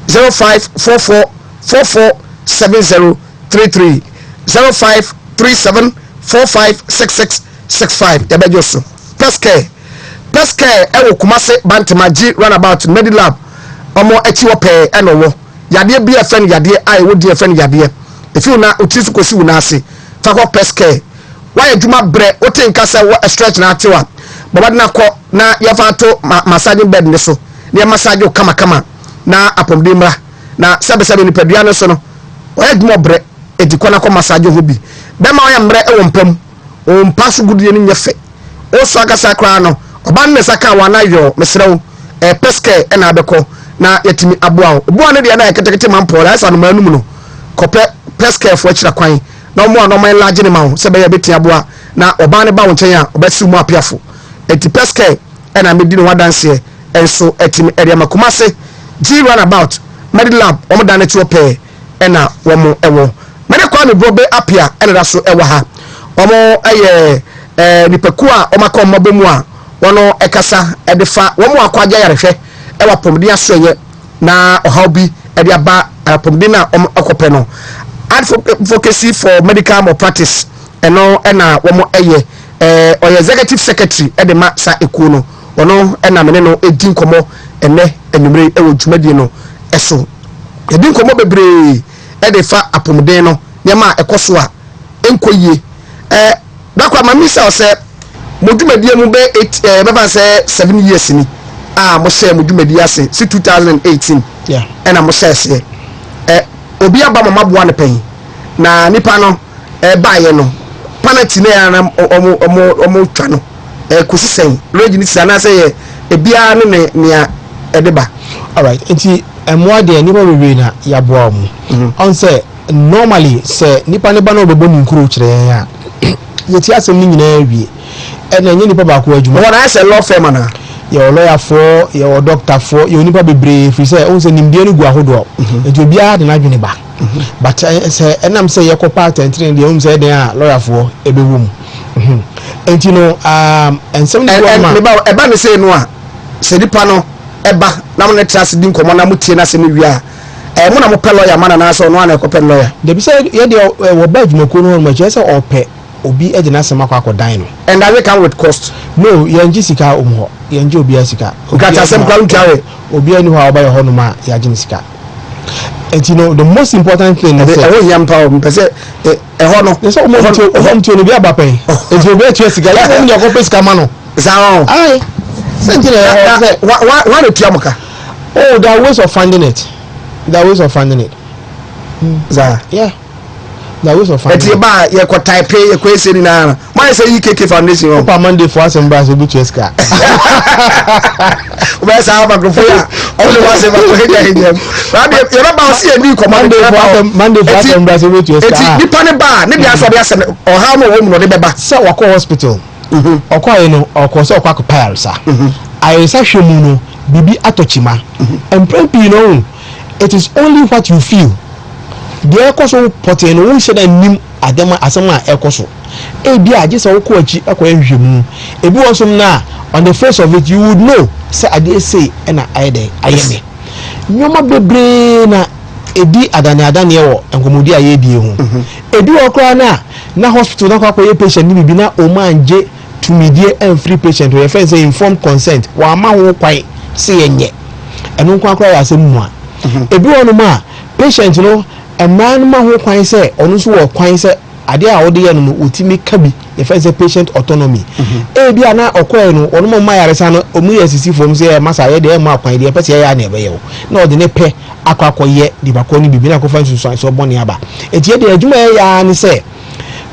0544447033 0537456665 yabejoso Peske ewo Kumase Bantamaji runabout Medilab omo echi wope enowo yade bia fen yade ai wodi fen yade efi na otisu kosi wuna ase fakọ Peske why adwuma bre wote nkasa wo stretch na atewa baba na ko na yafa to massage bed ne so ne massage kama na apomdimra na sebe ni padua no so no why adwuma bre ediko na ko massage ho bi be ma ya mre e wompam o mpaso gudie ni nyefe o so agasa kra no oba ne saka wana yo mesrew Peske e na abeko na yatimi aboa oboa ne de na ketekete mampo la asa no manum no kope Peske fo akira kwan na omo no man laje ne ma ho sebe ya beti aboa na oba ne ba wo nchen a obesi mu apiafo eti Peske e na medi no wadanse enso etimi area Kumase G runabout Medilab omo da na ti ope e na womo ewo mede kwa me brobe apia e na so ewo ha omo nipaku a omaka omabemu a wono ekasa edefa womo akwaja yarehwe e wapomde asoye na ohaobi ede aba pomde na okope no advocacy for medical malpractice eno na womo executive secretary ede ma sa ekuo no wono na mene no edin komo ene enumere ewo dwumadi no eso edin komo bebre ede fa apomde no nyama ekoso a enkoyie dakwa mamisa ose modwumadi mu be 8 beba say 7 years ni mo share modwumadi ase si 2018 ena mo share se obi aba mama boa ne pen na nipa no baaye no panati na ya na omo twa no kosisen regi ni sana say ebia ne ne edeba. All right, enti emwa de nipa bebre na ya boa mu on say normally say nipa ne ba no bebo nkuru kire ya yeti asem ni nyina wie ena nye nipa ba ko adwuma wona ase law firm na ye lawyer for ye doctor for ye nipa bebre fi say on say nimbie no gu ahodo enti obia de na dwene ba but say enam say ye ko part entry de on say den a lawyer for ebewum enti no ensem ni ma eba me say no a se nipa no eba na mo na trust din komo na mutie na se ni wi a mo na mo pe lawyer mana na so no na ko pe lawyer de bi say ye de wo ba adwuma ko no ma che say ope obi e de na sema kwa dan no and that come with cost no yenji sika omho yenji obi asika gata sem kwa ntare obi ani ho aba ye ho no ma ya gin sika. And you know the most important thing is I want yam power because ho no so mo to no bi aba pen e to be to sika ya mo nyako pe sika ma no sao ai sentire why the tiamuka oh there are ways of finding it za yeah there are ways of finding it ba ye ko type ye ko ese ni na why say UKK foundation on pa Monday for assembly so bi to sika we say aba go for ya all the ones ever go here him you know about see any command Monday for assembly so bi to sika ni pani ba ni dia so dia se o ha mo wo mu no de beba say wako hospital okwa you know okwa so okwa Paris I say hwemu no bibi atochima and pray you know it is only what you feel the echo potting who said I knew Adama Asama Ecoso. A dear, just a coach, a coin. If you want some now, on the face of it, you would know, say, I dare say, and I am. No more be brain, a D Adania and Comodia Yebi. A do a na hospital na kwa patient ni bi na o man je to media and free patient we friend say informed consent wa ma ho kwai say enye eno kwa ya asem mu a ebi wonu ma patient no e man ma ho kwai say onu so wo kwai say ade a wode ye no otimi ka bi e friend say patient autonomy e bi ana okwai no onu ma yaresa no omu yesisi fom say masa ye de ma kwai de pese ya na ebe ye wo na ode ne pe akwakoye di bakoni bibi na ko fan so boni aba etie de adwuma ya ni say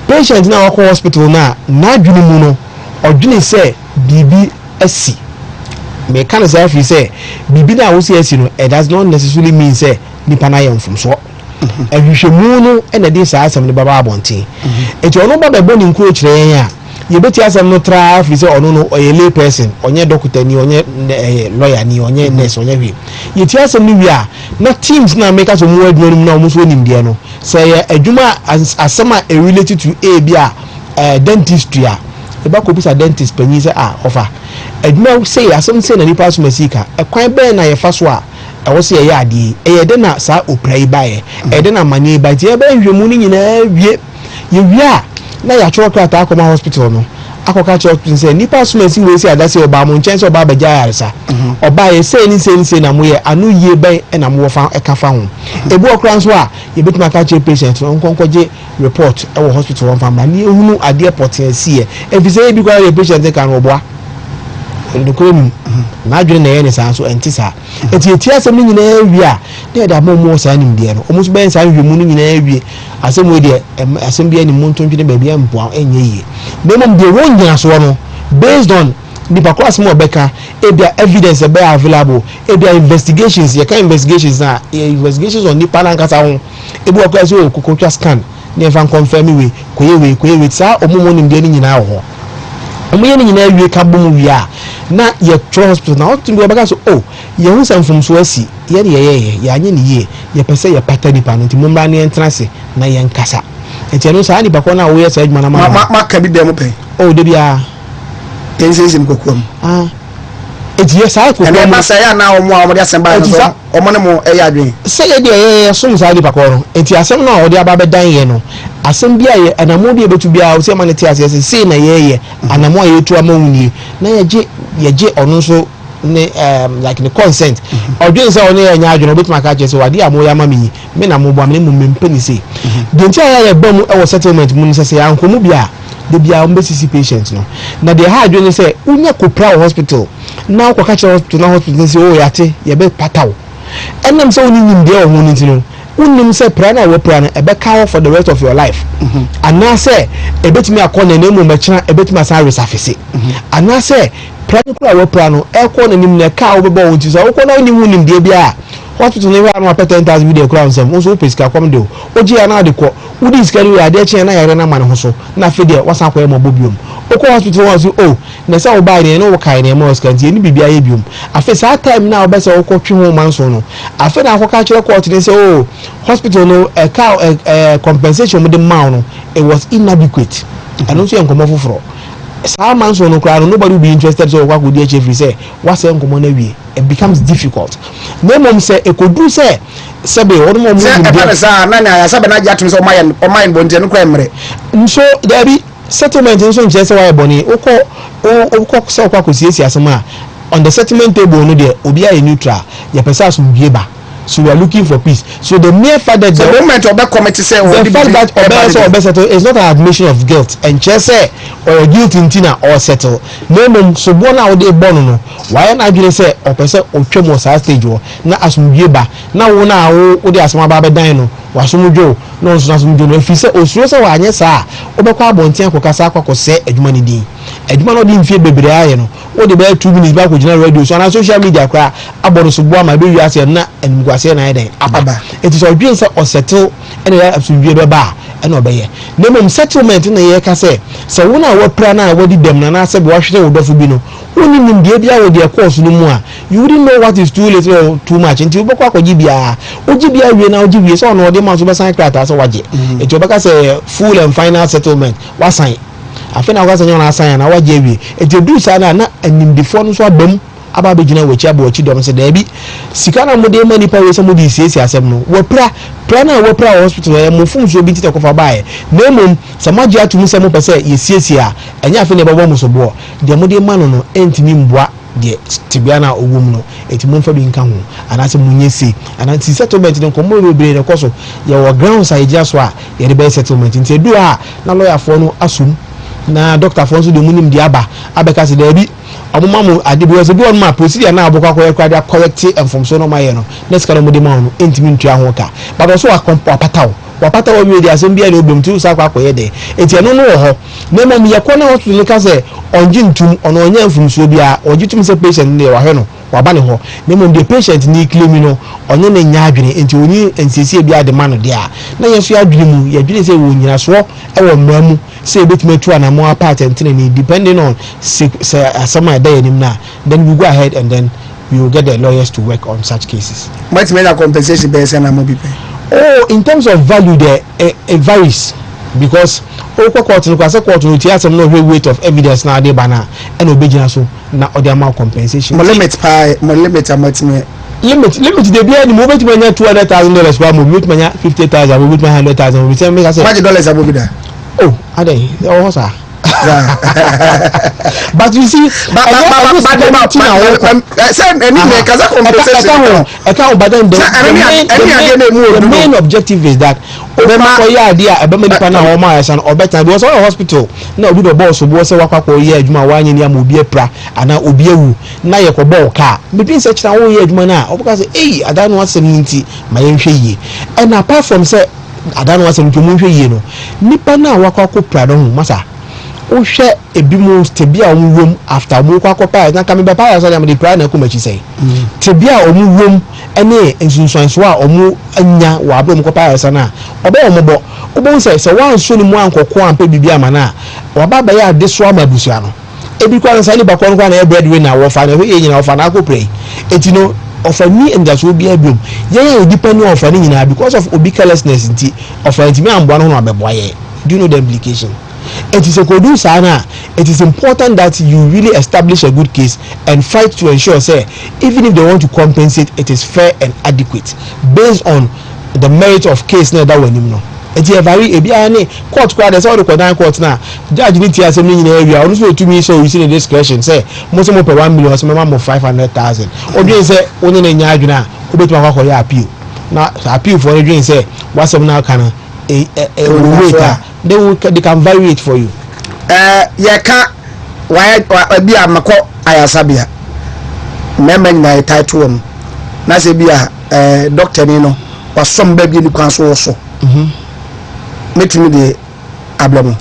patient na wako hospital na adwene mu no odwene say bibi asi me kan say afi say bibi na wo say asi no it does not necessarily mean say nipa na yem from so ahwehwemu no na dey say asem ne baba abonten enti ono baba boni nko kire yan a yebeti asem no tra afi say ono no oye lay person onye doctor ni onye lawyer ni onye nurse onye wi yeti asem ni wi a na teams na make us mo adwene mu na mo so nim de no say adwuma asema related to a bia dentistry a eba ko bisa dentist panyi say offer adwuma say asem say na nipa so masika ekwan be na ye fa so a ewo say ye ade e de na sa oprai bae e de na mani ba ti e ba hwemu ni nyina wie ye wie a na ya chwo krata akoma hospital no akoka chwo say nipa so masi we say adase oba mo nchen say oba ba jaaresa oba ye say ni say na mo ye anu ye ban e na mo fa e ka fa ho ebu okran so a ye betima ka che patient no nkonkoje report e wo hospital won fa ma ni ehunu ade potency e fi say bi kwa ye patient kan oboa ndukuru na adwene na ye ne san so enti sa eti asem ni nyina wi a na da mo sa nim de no omuso ben sa hwemu ni nyina wi asem we de asem bia ni mo ntontwe ba bia mpo enye yi demom de won nyina so no based on the class mo beka ebia evidence be available ebia investigations ye kan investigations na investigations on nipa na nkasa ho ebu okwa so kokotwa scan na even confirm we koye sa omumo nim de ni nyina ho omo ye ni nyina wi ka bom wi a na ye tro hospital na otu bi baka so ye hu sam from so asi ye ye anye ni ye ye pese ye pata nipa no ti mo mra na entrance na ye nkasa enti no sa ni bakọ na wo ye sa adwuma na ma ka bi dem pe de bia tension kokom eti ye sa kokom e ma sa ya na omo a mo de asemba no so omo ne mo e ya adwen se ye de ye som sa di bakọ no enti asem na o de aba be dan ye no asem bia ye anamo de betu bia o se ma ne ti ase se na ye anamo ye tu amawuni na ye je onu so ne like the consent odwen se onu ye nya adwen betu maka che se wade amo ya mami me na mo bo amene mo mempeni se de ntia ya ye bam e wo settlement mu ne se ya nkomu bia de bia mbesisi patient no na de ha adwen se unya kopra hospital na ko ka che hospital na hospital se o yate ye be pataw enam se oni nim de o hu nti no unim se prana we prana e be cover for the rest of your life ana se e betimi akona na emu mechina e betimi asa resafese ana se prana kura we prana e ko na nim na ka wo be bo nti so wo ko na onim nim de bia hospital ne wa no pay 10,000 video crown sem wo so pesika kom de oji ya na de ko udi skari we ade che na yare na mane ho so na fe de wasan kwa mo bobiom oko hospital was na say wo ba ne no wo kai ne mo skanti ni bibia ye biom afi sa time na wo be say wo ko twe ho manso no afi na akoka kire court ne say hospital no compensation mo de maw no it was inadequate and so enkomo foforo sa manso no kra no nobody will be interested so kwa kodi HF say what say enkomo na wie it becomes difficult no mom say ekodu say sebe won mo say e pa say na na sabe na jatum say o mind bonte no kwa emre so there be settlement nso nche say why boni okọ say kwa kosiesie asema on the settlement table no there obi a neutral ya pesa asum bieba. So we are looking for peace. So the mere fact that the moment of the committee say the fact that Obesettle is not an admission of guilt and just say or guilt in tina or settle. No so born out the born no. Why not you say or person or tremor stage or na asumbieba. Now na o de asma baba dan no. Wasumujo no so asumujo no fi say osuro say wa anye sa obekwa abonten akokasa akoko se adwuma ni din. Adwuma no di mfie bebre aye no. O de be 2 minutes back ko gina radio so na social media kra abono so boa ma be wi ase na enugwase na yeden ababa it is odwen say o settle ene ya asumbiye be ba ene obeye na mem settlement na ye ka say so wona wo pra na wo di dem na se be wo hwere wo dofo bi no Only in the area with their course no more. You wouldn't know what is too little or too much until you go GBA. OGBA we now GBA so no the man to sign credit as waje. It will become a full and final settlement. What sign? I think I was on sign our JB. It will do sana na and in the phone so bum aba begina we chiabo chi dom se debi. Sikana mo de mani pa we some di siesie asem no. We pra na we pra hospital e mo fun so bi tita ko fa bae. Na mum samaji atu se mo pese ye siesie a enya afi ne babo mo so bo. De mo de manu no entimi mboa de tibiana owum no enti mo fa bi nka ho anase munye se anase settlement no komo bebre ne koso ye wo grounds a ye so a ye de be settlement enti edu a na lawyer for no asum na doctor for so de munim di aba abeka se da bi omomamu adebi was bi on ma procedure na abokwa kwada correct information no maye no next kind of de ma no entimi ntua ho ka but also wapata wo bi de asem bia na obem tu sa kwa koye de enti eno no ho na mom ye kona hospital ka se onji ntum ono onya mfumso bia ojitum se patient ne wa he no waba ne ho na mom the patient ni claim no onye na nya adwene enti oni ensiesie bia de ma no de a na yeso adwene mu ye adwene se wo nyina so e wo mramu se betime tu ana mo apart entene depending on some idea nim na then we go ahead and then we will get the lawyers to work on such cases. What mean a compensation based on a pay? Oh, in terms of value there it varies because court no kwase court no tia some no weight of evidence na dey bana and obejina so na other amount compensation. Mo limit amount me limit dey be any mo betime nya $200,000 per mo betime nya $50,000 mo betime $100,000 we say make say $5 above that. Oh, adey oh sir. But you see, the main objective is that because all hospital now we the boss who say wakwa year adwuma wa nyani am obi epra ana obi ewu na ye ko ball car between such na wo year adwuma na obuka say eh adanu asem nti ma ye nhwe yie and apart from say adanu asem nti mo nhwe yie no nipa na wakwa ko pra no masa ohwe ebimu tebia omwom after mo kwa kopa na ka me be pa so dem dey pra na ko machi sei tebia omwom ene ensunsuanso a omu anya wa abro mo kopa so na oba ombo obo say wan so ni mu ankoko ampa bibia ma na wa baba ya de so amabusua no ebi kwa nsa ni bakon kwa na e bread winner wo fa na we nyina wo fa na ko pray etino offer me and that's will be a boom yeah depending on fani nyina because of obi carelessness nti offer nti me ambo no abeboye. Do you know the implication? It is a good sana. It is important that you really establish a good case and fight to ensure, say, even if they want to compensate, it is fair and adequate based on the merit of case. Now that when you know, it is a very court crowd. That's all the court now. Judge need to assembly in the area. Also to me, so you see the discretion. Say most of them pay 1 million, some of them 500,000. Or they say only in Yajuna, who bet my appeal. Now appeal for a drink. Say what's some now can waiter. They can vary it for you. Yeah, can't why be a mako ayasabia. Memang na title one. Na se be a doctor nino was some baby you can so also. Make me the ablamo.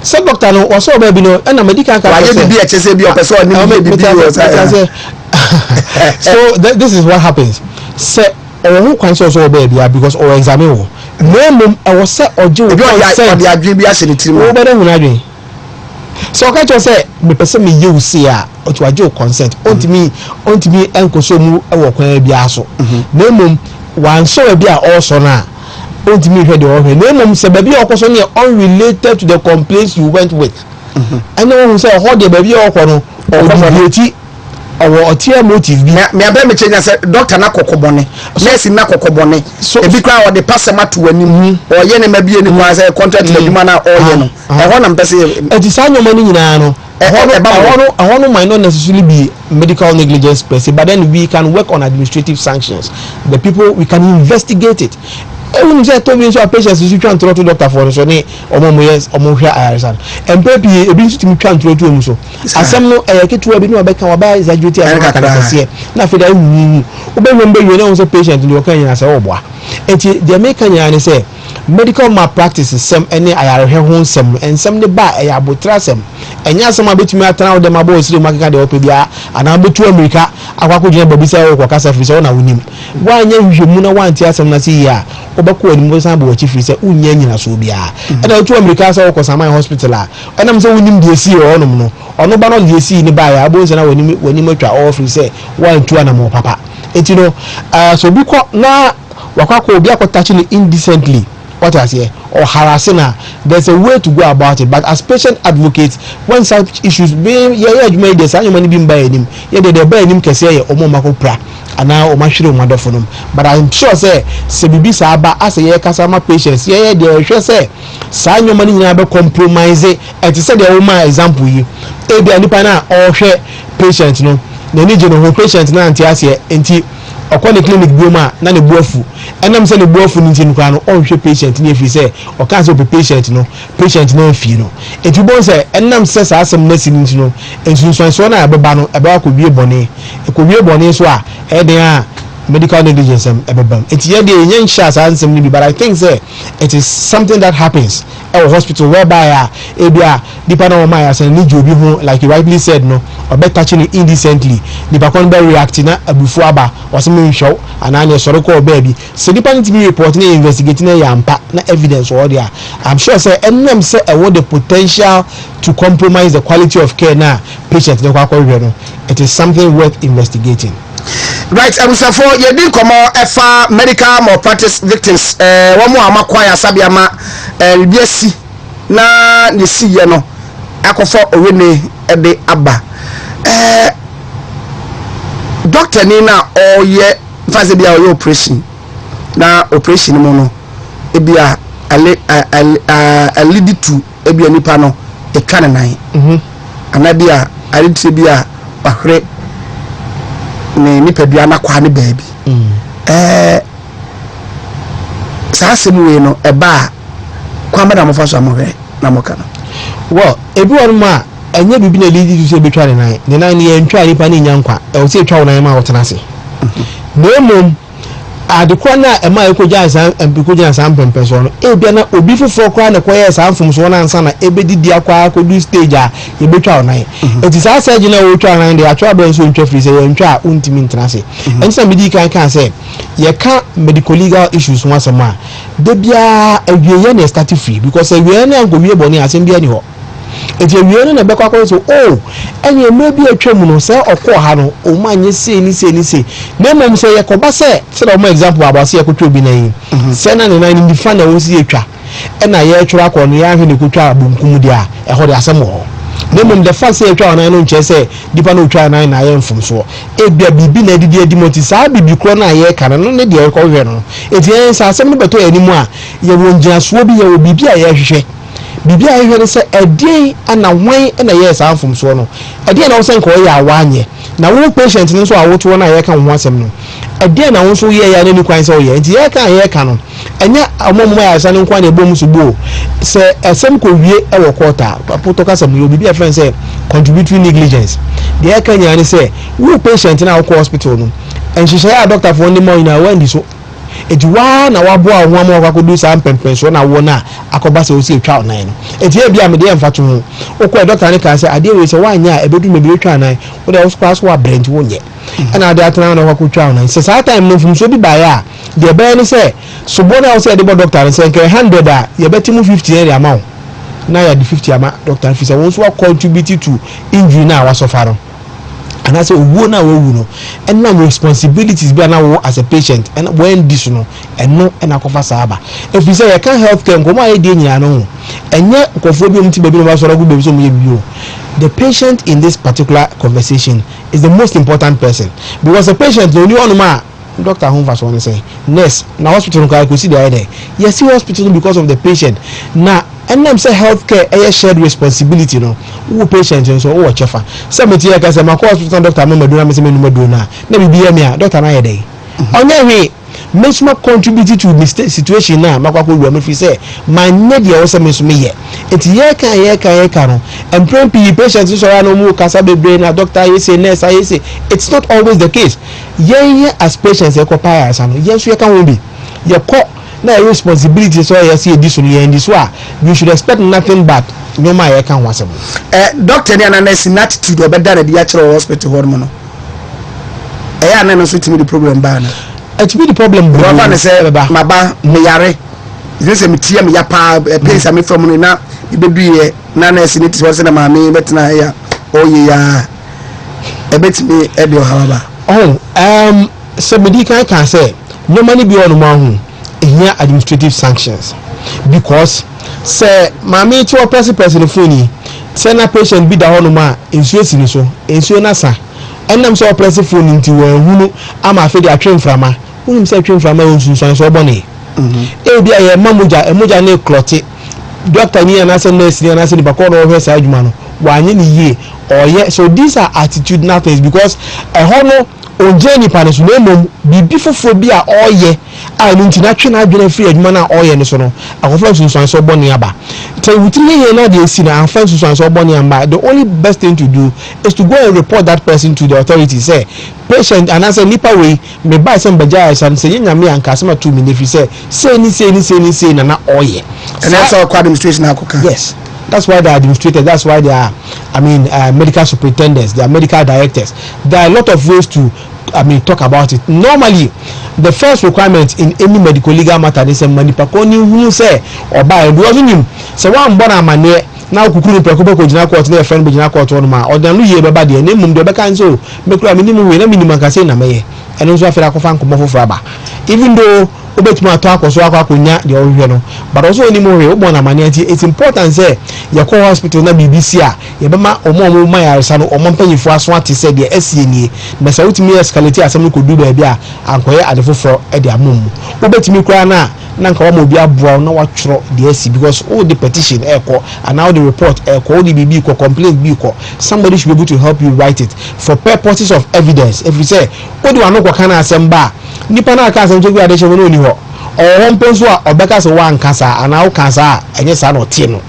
Some doctor no was so baby no and medical can be a chese be a person. So this is what happens. Say who can so baby because or examine. No, I was set or do the agreement. So I can say, the person you see or to a joke consent. Onto me, uncle so move a walk be aso. No, one so be also now. Onto me, head over. No, say baby or person unrelated to the complaints you went with. I know who say, hold the baby or beauty. Or tear motive me abe me change say doctor na kokobone nurse na kokobone so e bi kwa the pasema to anim or ye ne mabie ni kwa say contract na dwuma na oye no e ho na mpese e ti sa nyoma ni nyina no e ho no might not necessarily be medical negligence per se, but then we can work on administrative sanctions. The people, we can investigate it. Even say to me so patients you try to doctor for so ne omo yes omo hwa ayarsan empepi e bi ntimi twa ntro to mu so asem no ketewa bi no abeka wa ba exaggerate aka kana se na fe da wu obenwe mbe we na so patient ni o kan yin ase oboa enti the make kan yan say medical malpractice sem any ayarehwe ho sem ensem ne ba e abotra sem enya sem abetumi atana dem abo osire makaka de opebia ana betu America akwako gina babisa wo kwa kasa firi se na wonim wanya hwehwemu na wanti asem na se ya obako ani mo san bo wachi firi se unya nyina so bia na otu America sa wo kwa Saman hospital a enam se wonim de si onom no ono ba no de si ni ba ya abo se na wonim atwa all firi se wantu ana mo papa etino so biko na wakwako obi akotachi ni indecently what I say or harassing her, there's a way to go about it. But as patient advocates, when such issues being you made this, and you money being by him, they buy him can say or more pra and now or much mother for them. But I'm sure say Sebibi Saba as a year customer patients, they sure say sign your money never compromise it and to say the woman example you a be any pana or share patients no they need you patient now and okwa clinic bioma na ne boafu enam se ne boafu ni tin kwa no onhwe patient ni efi se o kan se patient no afi no enti bon se enam se sa asem na sin no ensunsun so na abeba no ebe akobie bone so a eden a medical negligence ebebam enti ye dey yen sha sa ansem ni bi but I think say it is something that happens at hospital whereby ebia dipa na o ma ya se ni jobi ho like you rightly said no or be touching it indecently dipa kon be reacting na abufu aba wasem show and an soro ko baby so dipa need to be report na investigating na yampa na evidence or there I'm sure say enam say e want the potential to compromise the quality of care na patient na kwa no it is something worth investigating. Right, abusafo ye din komo efa medical malpractice victims wo mo amakwa ya sabiama biasi na ne siye no akofo owene ede aba doctor ni na oye faze bia oye operation na operation mo no ebia lead to ebia nipa no e kan nan anabia aliti bia bahre ne nipadua na kwa ne baabi saa semu we no eba kwa mada mo fa so amohwe na mo kana well ebi won ma enye bibi na lead to say betwa ne nan ne ntwa nipa ne nyankwa e o se twa nan ma wotena se na mom adekwa na ema ekoja san empikoja san pempeso no ebia na obi foforo kwa na kwa yes anfom so na ansa na ebedidi akwa akodu stage a ebetwa nan eti sa surgeon na wo twa nan de atwa ben so ntwa free say ye ntwa untimi ntena se ensa medi kan say ye ka medical legal issues one sama de bia awie na start free because awie na angowie boni asem bia ni ho eti awie na be kwa so enye mebi atwam no say okọ ha no o ma nye sei ni na mom say yakoba say o mo example abase yakotwa bi na yi say na ne ni fa na wo si atwa na ye twra akọ no ya hwe ne kotwa abunkum dia ho de asem ho na mom the fact say atwa na no nche say dipa no twa na ye mfom so ebia bibi na didi adimoti sa bibi kro na ye kana no ne de ko hwe no eti en sa asem ne beto animu a ye wo ngia so bi ye wo bibi a ye hwehwe bibi a hwehwe se edin ana wan na ye sa mfom so no edin na wo sen ko ye awanye na wo patient ni so awoto na ye kan ho asem no edin na wo so ye ya ni kwan se o ye enti ye kan no enya amommo ya sa ni kwan na ebom so bo se asem ko wie e wo quarter papoto ka sam yo bibi a friend say contributory negligence de kan ya ni say wo patient na wo hospital no en she say doctor for ndimo ina wandi so ejiwa na wabo a ho am akodu sa pempen so na wo na akoba se o si twa nan no eti e bia me de emfa to ho okọ doctor ne kan say ade we say wanya ebedu me bi twa nan wo de class wa brand wo nye na ade atana na kwa twa nan se sa time no fum so bi ba ya de be ni say so bona o say de doctor say nke 100 a ye beti mu 50 area amount na ya di 50 ama doctor fi say won so contribute to injury na wa suffer no and I say wo na wo no and na responsibilities be na wo as a patient and when this no and no and akofa saba if you say you can healthcare ngomo aye de nyina no enye nkofo bi omti baby no ba so ragu baby so mo ye bio the patient in this particular conversation is the most important person because the patient no ni onu ma doctor home verse one say nurse na hospital ko see the there yes see hospital because of the patient na and them say healthcare a shared responsibility no who patient so who chefa say me tie ka say my hospital doctor me maduna me say me no maduna na bibia me a doctor na ye dey onye hwe mesma contribute to mistake situation na makwa ko me fi say man ne dia wo say me so me ye enti ye kan no and patient so ya no mu kasa bebre na doctor ye say nurse ye say it's not always the case ye as patients e ko pa ya no ye so ye kan wo bi ye ko na responsibility so you see this one and this one you should expect nothing but no my can was doctor ni ananesi attitude obeda na di actual hospital hormone no na no so timi the problem ba na it be the problem bro na say maba me yare you say me tia me ya pa place am from no na ibeduye na nesi ni ti so na ma me betina ya oye ya ebetimi edo hawaba so medical can say normally be on one here administrative sanctions because say mama to person phone say na patient be da hono ma ensuo sini so ensuo na sa enam so person phone nti wan hunu ama fe dey atwen frama hunu say atwen frama onsunsun so bone e bia ye mamuja emoja na clotte doctor ni na say nurse ni na say ba ko no ho say adwuma no wanye ni ye oye so these are attitudinal things because hono onje ni pa ne so na mom bibi fofo bi a oye a no ntina twe na adwena free adwuma na oye ne so no akofo sunsun so bone aba tell within here na dey see na afan sunsun so bone amba the only best thing to do is to go and report that person to the authorities say patient and answer nipa way me buy some bajaya san say nyame anka sama 2 minutes say ni na oye and that's our administration akoka. Yes, that's why they are administrators, that's why they are medical superintendents, they are medical directors. There are a lot of ways to talk about it. Normally the first requirement in any medical legal matter is a manipakoni who say or buy do him say one born amane now kukuru preko ko jina court na friend jina court on ma or dan ye baba de name mum de beka nso me kura minimum we na minimum ka say na meye eno nso afira kofa nkomo foforo aba even though obetuma ato akoso akonya de ohwe no but also any more we born amane anti it's important say your call hospital na BBC a ye bema omo ma yaresa no omo mpanyifo aso ate say de asienie na say utimi escalate asem ko du ba bia ankoye adefoforo e de amum obetumi kura na nka wa obi aboa na wa tworo de asi because all the petition eko and now the report eko all the bb ko complaint bi ko somebody should be able to help you write it for purposes of evidence. If you say odi wa no ko kana asem ba nipa na aka asem jogu ade hye no ni ho o mpenso a obeka so wa nkasa ana wo kansa enye sa no tie no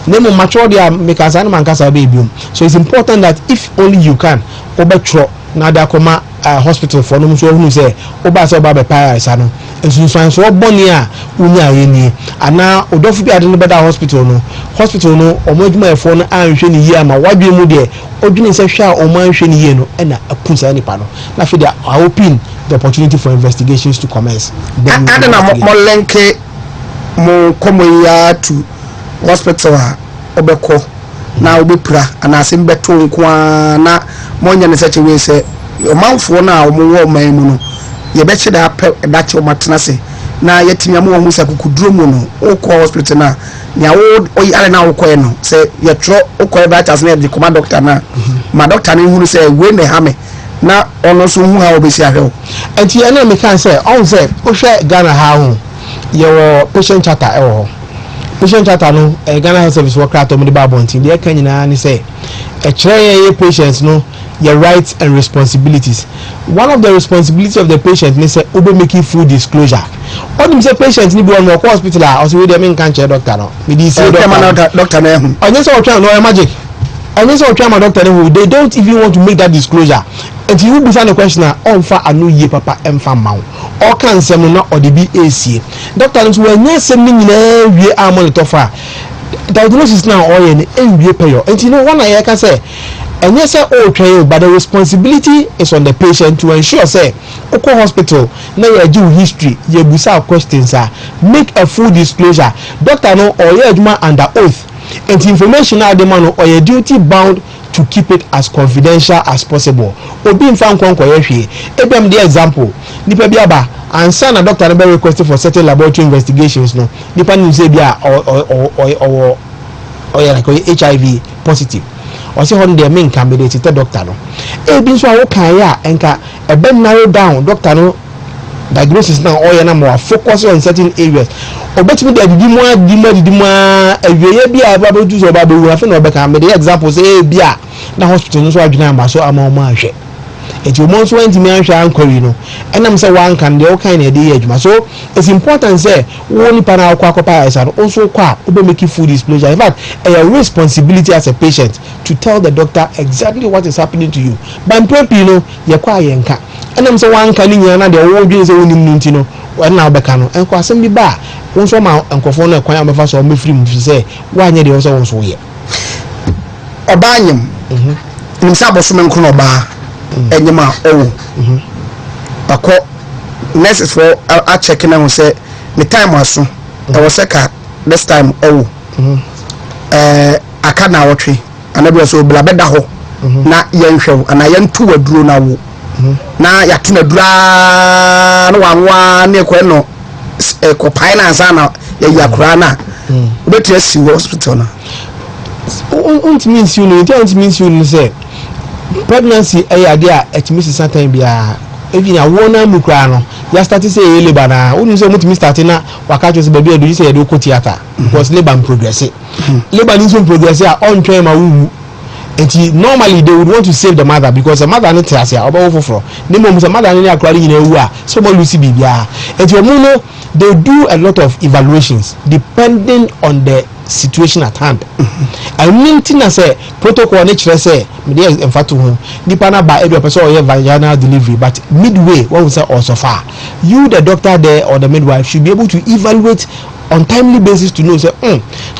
nemo mature dia make asa na mankasa be biom. So it's important that if only you can obetro na da koma hospital for no so hu say oba say oba be pa isa no ensunsun so boni a unya yeni ana odofu bi ade no beda hospital no omadwuma efo no anhwe ni yie ama wadwe mu de odwene se hwa o anhwe ni yie no na apunsa nipa no na fe dia open the opportunity for investigations to commence. Then na mo lenke mo komoya to hospital a obeko na obepra ana asem beto nko na mo nya ne seche we se omanfo na omo wo man mu no ye be che da che o matena se na yetimi am wo hu sakukuduro mu no okọ hospital na nya wo oyare na okọ no se ye tro okọ ba chas na de koma doctor na ma doctor na hu se we ne ha me na ono so hu ha obesi ahwe enti ya na me kan say on say o hwe Ghana ha hu ye wo patient charter e wo patient charter no Ghana Health Service worker to me the babontin de kan nyina ni say e kire ye patients no your rights and responsibilities. One of the responsibilities of the patient is obe making full disclosure. All them say patients ni be on the hospital or so we dem can check doctor no. Me dey say doctor na hu. Onye say o try no magic. Onye say o try my doctor no they don't even want to make that disclosure. And you be the question on fa anu ye papa emfa mawo. O kan sem no or the BAC. Doctor no we nya sem ni nyina wie a monitor fa. Diagnosis now all ye wie payo. And you know one I can say and yes okay but the responsibility is on the patient to ensure say oko hospital na you do history you busa questions make a full disclosure doctor no or you aduma under oath and information na dem no or you duty bound to keep it as confidential as possible obi mfa nkonko ye hwe ebem the example nipa bi aba ansa na doctor be request for certain laboratory investigations no nipa nim say bia or like HIV positive or say on their main candidate to doctor no e bin so awokan ya enka e be narrow down doctor no diagnosis now all na more focus on certain areas obetimi dey di mo awiye bi a ba do so ba be wu afi na obeka me the example say bi a na hospital no so adwena ma so ama o ma ahwe enti o mo so ntimi ahwe ankori no enam say one can dey o kind na dey adwuma so it's important say woni pa na akwa isa no also kwa obe make full disclosure. In fact a responsibility as a patient to tell the doctor exactly what is happening to you but you know ye kwa yenka and I'm so one can in another old days only Muntino, or now Becano, and Quasim be bar. One from out and Cofona, Quam of us or me free, she say, why near the also so here. Obanyum, in Sabosuman Kunoba, and Yama, Bako, nurses for our checking and say, the time was soon. I was second this time. I can't now tree, and I was so blabeda ho. Na yen hwew ana yen to waduro na wo na ya to na dura na wanwa na ekwe no ko finance na ya yakura na obeti asi hospital na means you say pregnancy ade a etimi sisa time bia even a wona mukra no ya start say labor na wonu say mutimi start na waka cho say baby edu say edu ko theater because labor in progress labor in progress a on train ma wu. And normally they would want to save the mother because the mother need to say about for the mom the mother need acquiring in a way so more Lucy baby and you know they do a lot of evaluations depending on the situation at hand. I mean tina say protocol nature say me in fact nipa na ba every person or vaginal delivery but midway what we say also far you the doctor there or the midwife should be able to evaluate on timely basis to know say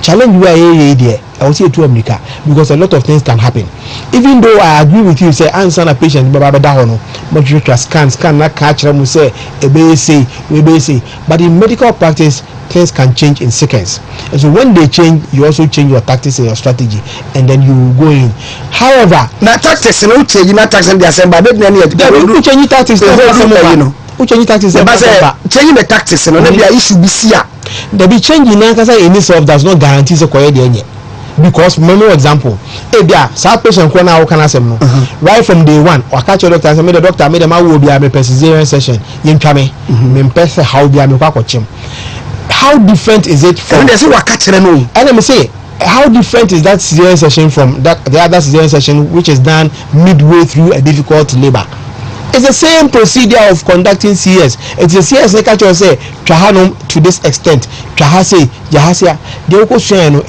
challenge you are here there I will say to America because a lot of things can happen. Even though I agree with you, say answer a patient, but you can scan not catch them say but in medical practice things can change in seconds. And so when they change, you also change your tactics and your strategy, and then you go in. However, now tactics no change, not tactics in the assembly, but then you change tactics. Changing the tactics, and maybe I should be here. The be changing now because in itself does not guarantee the quality. Because many example, South patient now can ask them right from day one. Or catch your doctor and say, the doctor made them will be a cesarean session. How different is it from? And let say, how different is that cesarean session from the other cesarean session which is done midway through a difficult labor? It's the same procedure of conducting CS. It's the CS catch you say trahanum to this extent. Trahase, Jahasia,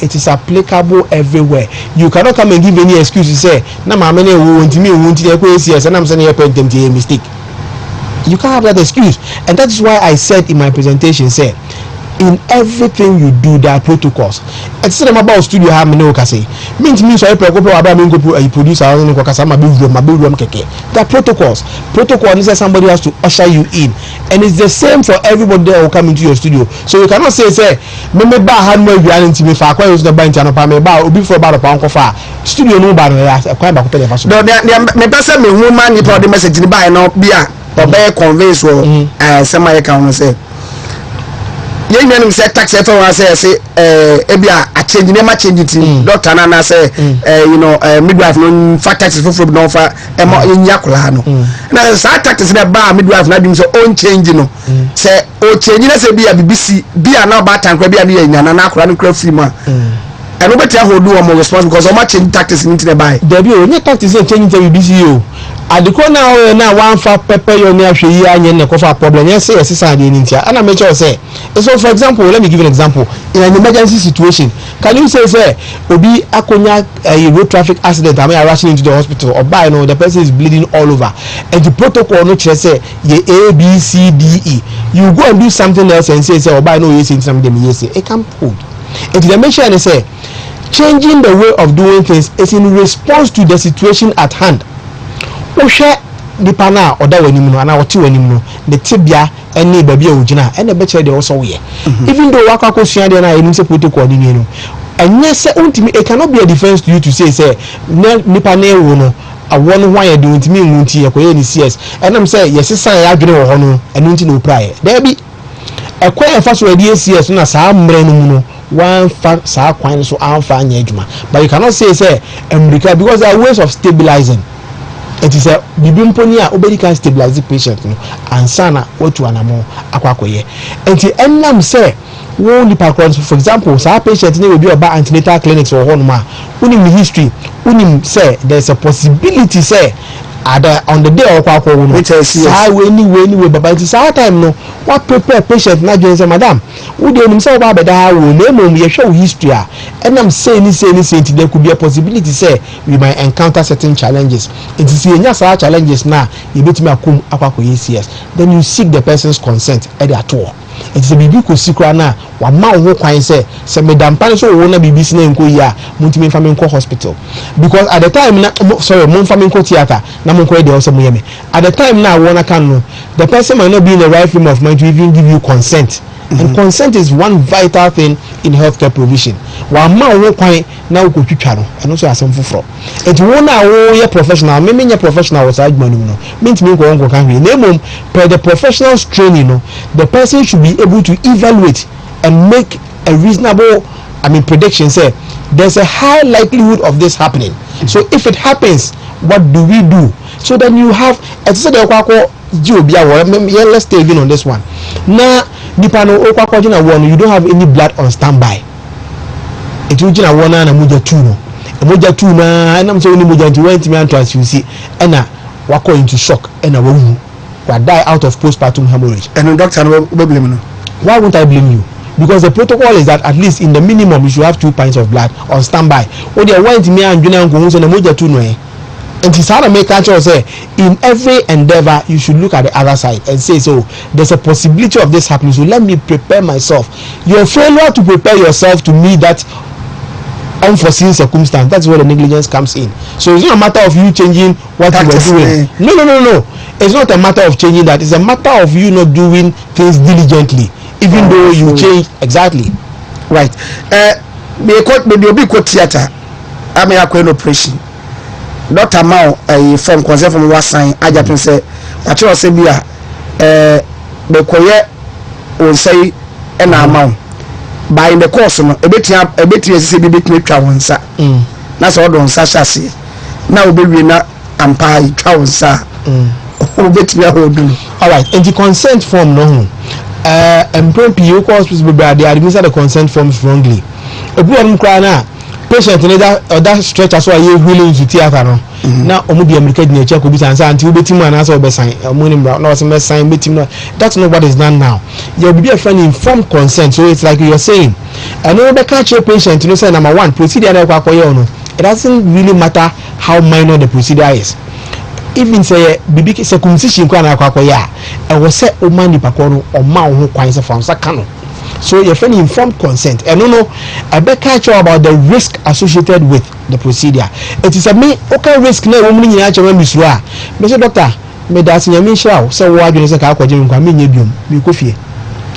it is applicable everywhere. You cannot come and give any excuse to say, no, my many won't CS and I'm saying a mistake. You can't have that excuse. And that is why I said in my presentation, say, in everything you do, there are protocols. It's not about studio how many say. Means I produce our own keke. There are protocols. Protocol means somebody has to usher you in. And it's the same for everybody that will come into your studio. So you cannot say, me ba hand me reality me fa kwa use the bank and me ba obi for ba pa nko fa. Studio no ba no ya kwa ba ko pele fa so. No, me person me woman ni for the message ni ba no bia obey convince wo somebody can say you know say tax for one say ebia a change name change it doctor na say midwife no fat taxes for no fa yakula no na say taxes na ba midwife na dim so on change no say o change na say bia BBC bia na ba tankwa bia na nyana na akura no kra free ma and nobody hold do more responsible because so much change taxes into the buy there be only taxes change to BBC o adiko na one fa pepper your near hwe anye ne kofa problem yes say dey ntia and I make sure say so for example let me give you an example in an emergency situation can you say obi akonya a road traffic accident am rushing into the hospital or by the person is bleeding all over and the protocol no chere say ye A B C D E you go and do something else and say or by no you say something you say it can hold and the mention and say changing the way of doing things is in response to the situation at hand. Ohwe nipa na oda wanim no ana wote wanim no the tibia ene babia ogina ene be kire de wo so we even though wakako sua de na enim se protocol ni no enye se untimi it cannot be a defense to you to say nipa na ewo no awon hwan ye de untimi nti ye koye ni CS enam say yesesa ya adwene wo ho no enu nti no praye there be ekwa e fa so ade CS na saa mre no mu no one fa saa kwan so anfa anya adwuma but you cannot say America because there are ways of stabilizing. It is a bibimponia obedi can stabilize the patient no ansana otu anamo akwakoye enti enam say won nipa cross for example sa patient ne will be about antenatal clinics or one ma unim history unim say there's a possibility say on the day of kwakwo no say anyway baba it is our time no what prepare patient na join say madam we dey nim say ba beda wo na mom ye hwe history a enam say ni there could be a possibility say we might encounter certain challenges it is enya sa challenges na you betimi akum akwakwo yes then you seek the person's consent at at all. It is a bibi ko sikra na wa ma wo kwan say medam pan so wo na bibi sina nko yi a muntimi fa me nko hospital because at the time na sorry mo fa me nko theater na mo nko dey also mo yeme at the time na wo na kan no the person might not be in the right frame of mind to even give you consent. And consent is one vital thing in healthcare provision. Wa ma wo kwan na wo kotwitwa no eno so asem foforo enti wo na wo ye professional me nye professional was adwuma no me ntimi nko won kan hwe na mom per the professional training no the person should be able to evaluate and make a reasonable prediction say there's a high likelihood of this happening. So if it happens, what do we do? So then you have let's stay even on this one. Now dipano okwakwo jina one you don't have any blood on standby. It will jina one na moja two no. Moja two na na mso ni moja nti went me and transfuse na wako into shock na wawu. Wa die out of postpartum hemorrhage. And doctor no blame no. Why won't I blame you? Because the protocol is that at least in the minimum you should have 2 pints of blood on standby. O dey went me and jina nko so na moja two no and it's how to make culture say in every endeavor you should look at the other side and say so there's a possibility of this happening, so let me prepare myself. Your failure to prepare yourself to meet that unforeseen circumstance, that's where the negligence comes in. So it's not a matter of you changing what you were doing. No, it's not a matter of changing that, it's a matter of you not doing things diligently even though you change. Exactly right. Maybe a big theater I may have an operation. Doctor Mao from concern from what sign I just say what you say bia the koye on say and amount by in the course no a bit say be bit me twa wonsa na so don sa shase na obewie na ampa twa wonsa o bit me hold. All right, and the consent form no MPO hospitals be they administer the consent forms wrongly. Obu on kra na patient in that stretcher so are willing to theater no na omo di america di check obi san say anti obetim ana so obesan omo ni bra na so me sign betim no. That's not what is done now. You will be a friend informed consent, so it's like you're saying I know the catch your patient you know say number one procedure na kwa koye no it doesn't really matter how minor the procedure is. Even say bibi circumcision kwa na kwa koye e wo say o man ni pakọ no o ma ho kwan se fa saka no. So your friend informed consent. And no, I better catch you about the risk associated with the procedure. It is a me okay risk na woman ni acha me misua. Me say doctor, me da sinya me shao. So wa adwene say ka akwaje me kwa me nya biom. Me ko fie.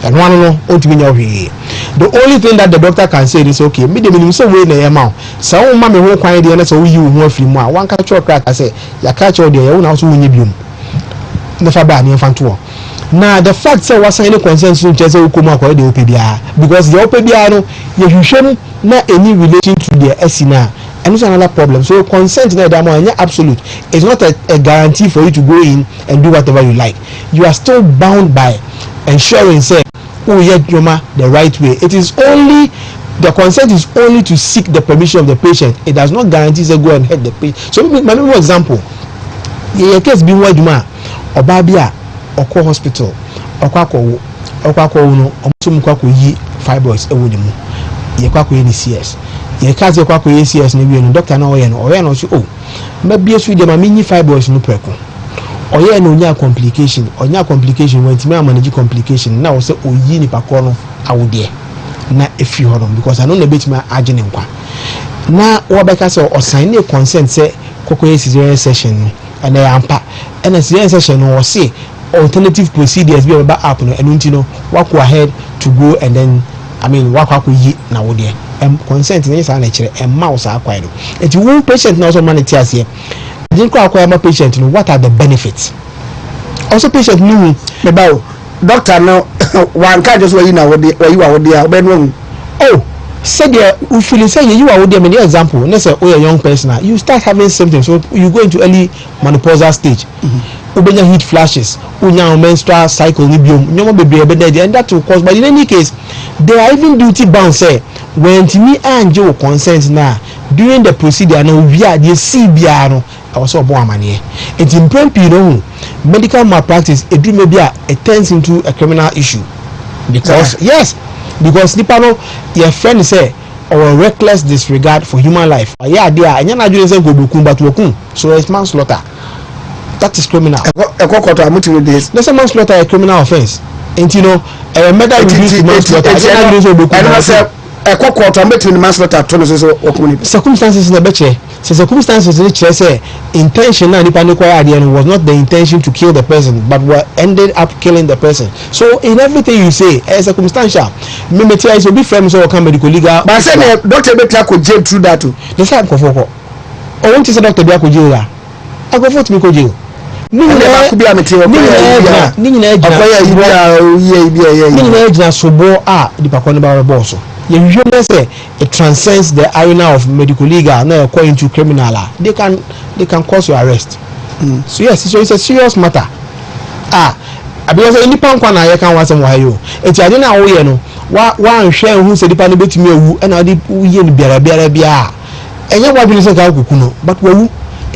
And one no ontimi nya hwe. The only thing that the doctor can say is okay. Me de me say we na yema. So wo ma me ho kwan de na so wo yi wo ho afiri mu a wan ka cho crack say ya ka cho de ya wo na so wo nya biom. Na fa ba ni fanto. Now the fact say was any consent so just say ukoma ko de opebia because the opebia no you hwehwem na any relation to the SNA and it's another problem. So consent na that one absolute. It's not a guarantee for you to go in and do whatever you like. You are still bound by ensuring say oh yeah the right way. It is only the consent is only to seek the permission of the patient. It does not guarantee say go and hurt the patient. So my example your case being waduma obabia okọ hospital okwa no omsum kwa yi fibroids ewo ni mu ye kwa yi ni CS ye ka ze kwa yi CS ni bi no doctor na oye no so oh mabie su de ma minyi fibroids no preko oye no nya complication when me manage complication na o se oyi ni pakọ no awode na efi ho no because I know na betima agene nkwa na wo beka se o sign a consent say kokoye cesarean session no and ampa and a cesarean session no o say alternative procedures be about app no enu ntino walk ahead to go and then walk yi na wo de consent na yesa na kire mouse akwa no enti wo patient na also manage ase din kwa akwa ma patient no what are the benefits also patient no me bawo doctor no one can just where you wo de oh said you feel say you are with them in the example let's say oh a young person you start having symptoms so you go into early menopausal stage ubenya heat flashes, unya menstrual cycle ni biom, nyoma bebre ebe and that will cause. But in any case, they are even duty bound say when me and Joe consent na during the procedure no we are the CBR no also bo amane. It imprint medical malpractice it do maybe it turns into a criminal issue because yes, because nipa no your friend say or reckless disregard for human life. Yeah, there anya na adwene say go dokun but wokun, so it's manslaughter. That is criminal. That's a manslaughter, a criminal offense. And you know, a murder reduced manslaughter. Circumstances in the betche. So circumstances in which say intention and was not the intention to kill the person, but were ended up killing the person. So in everything you say, as circumstantial, Mimetia is a big friend so come medical legal. But I said Dr. Betia could jail through that too. The same Kofoko. I want to say Dr. Biako jail. I go for to make jail. It transcends the arena of medical legal. Now according to criminal law, they can cause your arrest. So yes, so it's a serious matter. Because any pankwa na can want some wayo. It's I don't know you know. One share who said the pan bet me and I did yen bia. And you want to say kukuno, but we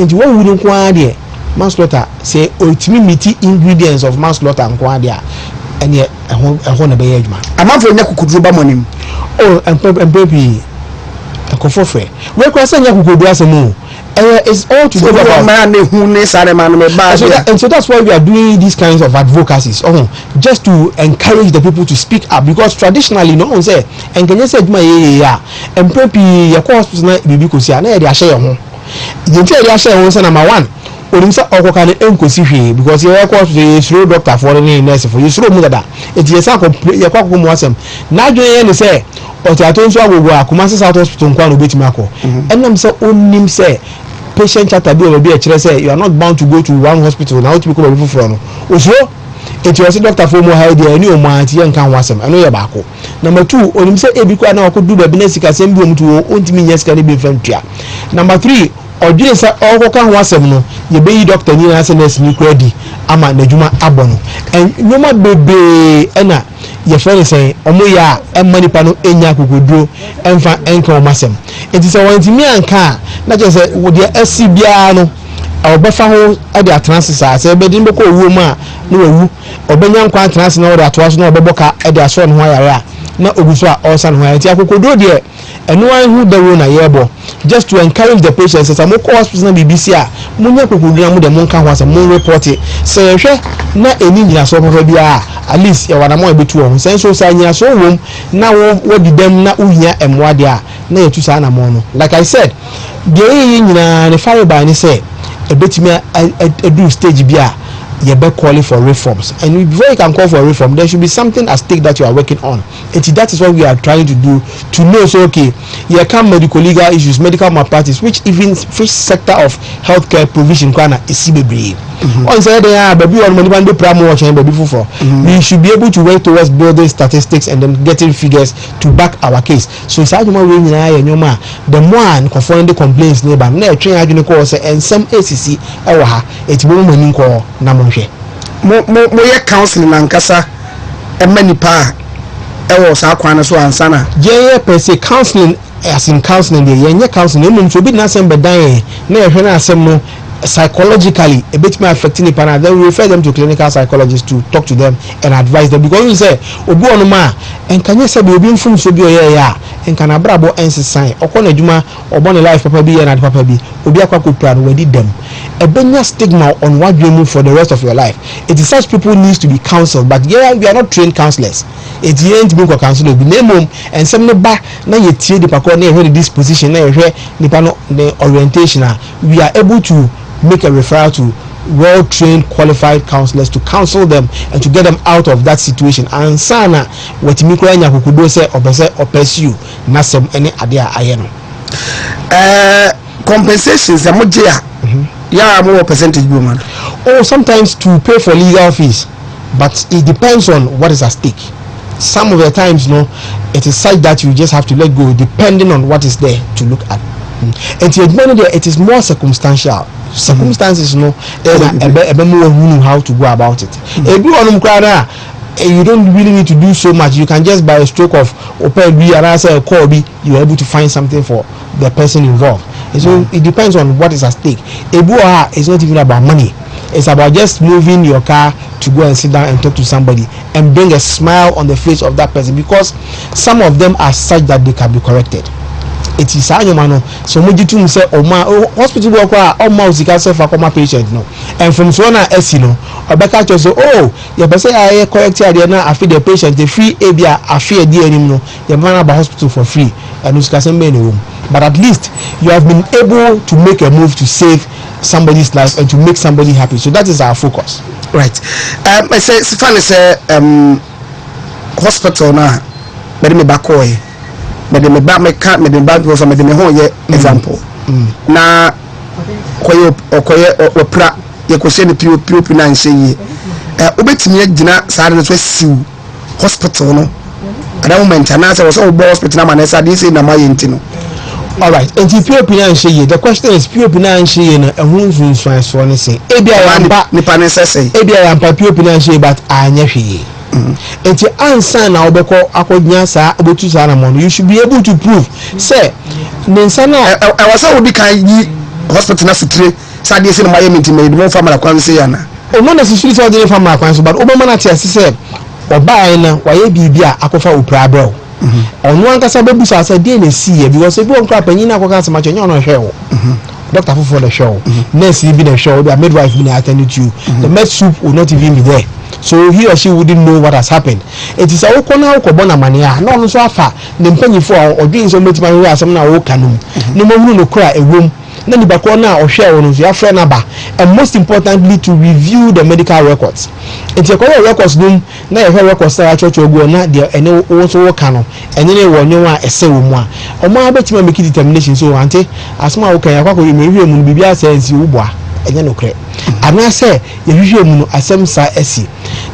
and you wouldn't quite manslaughter say ultimate ingredients of manslaughter and quadia and yet I want to be age man. I'm not for Yakudruba money. Oh, and baby, a coffee. Where can I send Yakudu? It's all to do about man who knows and so that's why we are doing these kinds of advocacies. Just to encourage the people to speak up because traditionally no one say and can you say my and baby your course was not because you are not share home. You tell your share number one. Olimsa okokane enkosi because you are called the slow doctor for any nurse for you slow mother it is a complete ya kwako mu asem na adwene ne say otiato nso agogo akumase south hospital nkwa no betimi akọ enam say onim say patient charter bi obi e kire say you are not bound to go to one hospital now to become a for no osuro it was doctor for mo hide ani o ma ati nkan ho asem eno ye baako number 2 onim say ebi kwa na okodu ba bi na sika sem bi omtu ontimi nyesika ne bi mfamtua number 3 odwene sa okoka ho asem no ye be doctor ni na say nurse ni kredi ama najuma abono en nyoma bebe ena ye fere say omo ya emani pa no enya kokoduro emfa enka o masem enti say wantimi anka na je say wo de asibia no obefa ho ade atransa say be din be ko owu ma na owu obenya nkwa atransa na wo de atoaso na obeboka ade aso no ho ayare na oguso a osan ho enti akokoduro de anyone who the role na yebo just to encourage the patients say mo ko hospital na BBC a munya kokodura mu de mo nka ho ase mo report it say hwe na eni nyina so papa bia at least ya wana mo ebetu ho say so say nyina so wom na wo di dem na uhia emwade a na yetu sa na mo no like I said dey nyina ne fiber ni say ebetimi do stage bia you better calling for reforms, and before you can call for reform there should be something at stake that you are working on, and that is what we are trying to do to know so okay here come medical legal issues, medical malpractice, which sector of healthcare provision is CBB. On say baby on money band primo watch and baby for we should be able to work towards building statistics and then getting figures to back our case. So it's argument we nyoma the one conforming the complaints neighbor na train adwene ko say and some ACC ewo ha etimo mani ko na mo ye counseling ankasa emani pa ewo sa kwan so ansana je per se counseling as in counseling dey ye counseling no so bi na sem bedan na ye hwe na asem no psychologically a bit more affecting the panel, then we refer them to clinical psychologists to talk to them and advise them because we say obu onuma and can you say be obi mfum so bi oya and can abrabo ense sign okona adwuma obone life papa bi and papa bi obi akwako plan we did them a benya stigma on what you move for the rest of your life. It is such people needs to be counseled, but yeah, we are not trained counselors. It ain't being counselor be name home and some ba na ye tie the pakon na the disposition na ye nipa no the orientation we are able to make a referral to well-trained, qualified counselors to counsel them and to get them out of that situation. And sana wetimikro enya kukudo say or pursue nasem any idea ayeno. Compensations yeah, more percentage woman. Oh, sometimes to pay for legal fees, but it depends on what is at stake. Some of the times, no, it is such that you just have to let go, depending on what is there to look at. And it is more circumstantial. Circumstances, no, know how to go about it. You don't really need to do so much. You can just by a stroke of open B and answer a call B, you're able to find something for the person involved. And so it depends on what is at stake. Eboa is not even about money. It's about just moving your car to go and sit down and talk to somebody and bring a smile on the face of that person, because some of them are such that they can be corrected. It is man. So mujitu say hospital work usika self akoma patient no, and from so na no obeka to say you be say I correct here na afi the patient the free ebia afi edi anim no you man about hospital for free and usika say me no, but at least you have been able to make a move to save somebody's life and to make somebody happy. So that is our focus. Right. I say Stefan say hospital na me bakoy me ba me ka me ba because me ho ye example na koye opra ye ko se ne pio na nse ye obetimi agina saare so siw hospital no at that moment na say so hospital na man say dey say na ma ye ntino. All right, and if you opinion the question is pure opinion na ehun so so ne say ebia yamba nipa ne say ebia yamba pure opinion but anya hwe. And the answer now because akodnyasa obetu sa na mono, you should be able to prove say nensana I was so be kan yi hospital na sitre sa dey say na my meeting me do family kwan say yana o no necessarily say dey family kwan so but obama na tia say obae na waye bibia akofa opra bro onu ankasa bebu sa say dey na see because if one crap anyi na akoka say macho nyo no hwe wo doctor for the show nurse be the show the midwife be attending to you the med soup will not even be there. So he or she wouldn't know what has happened. It is a okona okobona mania no so afa ne mpanyifo odwin so metima hwe asem na wo kanum ne mo no kura ewom na ni bakọ na ohwe wo no so afre na ba, and most importantly to review the medical records. It is called records dum na ye records na church ogu na de ene wo so wo kanu enye wo nyo a ese wo mu a omo abetima make determination so ante asma wo kan yakwa ko me hwe mu bibia sense wo boa enye no kre ana say ye hwe mu no asem sa esi.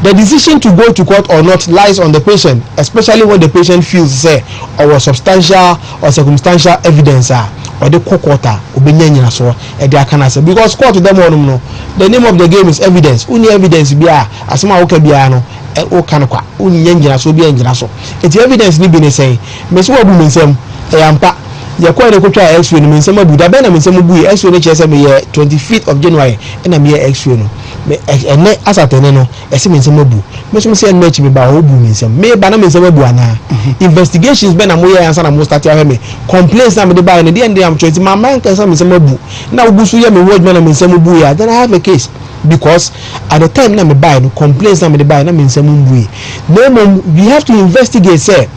The decision to go to court or not lies on the patient, especially when the patient feels say or substantial or circumstantial evidence or the court obenya so e dey aka na say because court them on no the name of the game is evidence. Uni evidence bia asema wo ka bia no o kan kwa uni nyina so bia nyina so eti evidence ni bi ne say me so obu mensem e yampa ye kwa ne kwatwa x-ray no mensem abu da be na mensem bu x-ray no chese me 25th of January na me x-ray no me ene asatene no ese mensem abu me so say match me ba obu mensem me ba na mensem abu ana investigations be na mo ye answer na mo start ya me complaints na me de ba ne dey am choice my man can say mensem abu na obu so ye me word me na mensem abu ya then I have a case because at the time na me buy no complaints na me de buy na mensem abu no we have to investigate say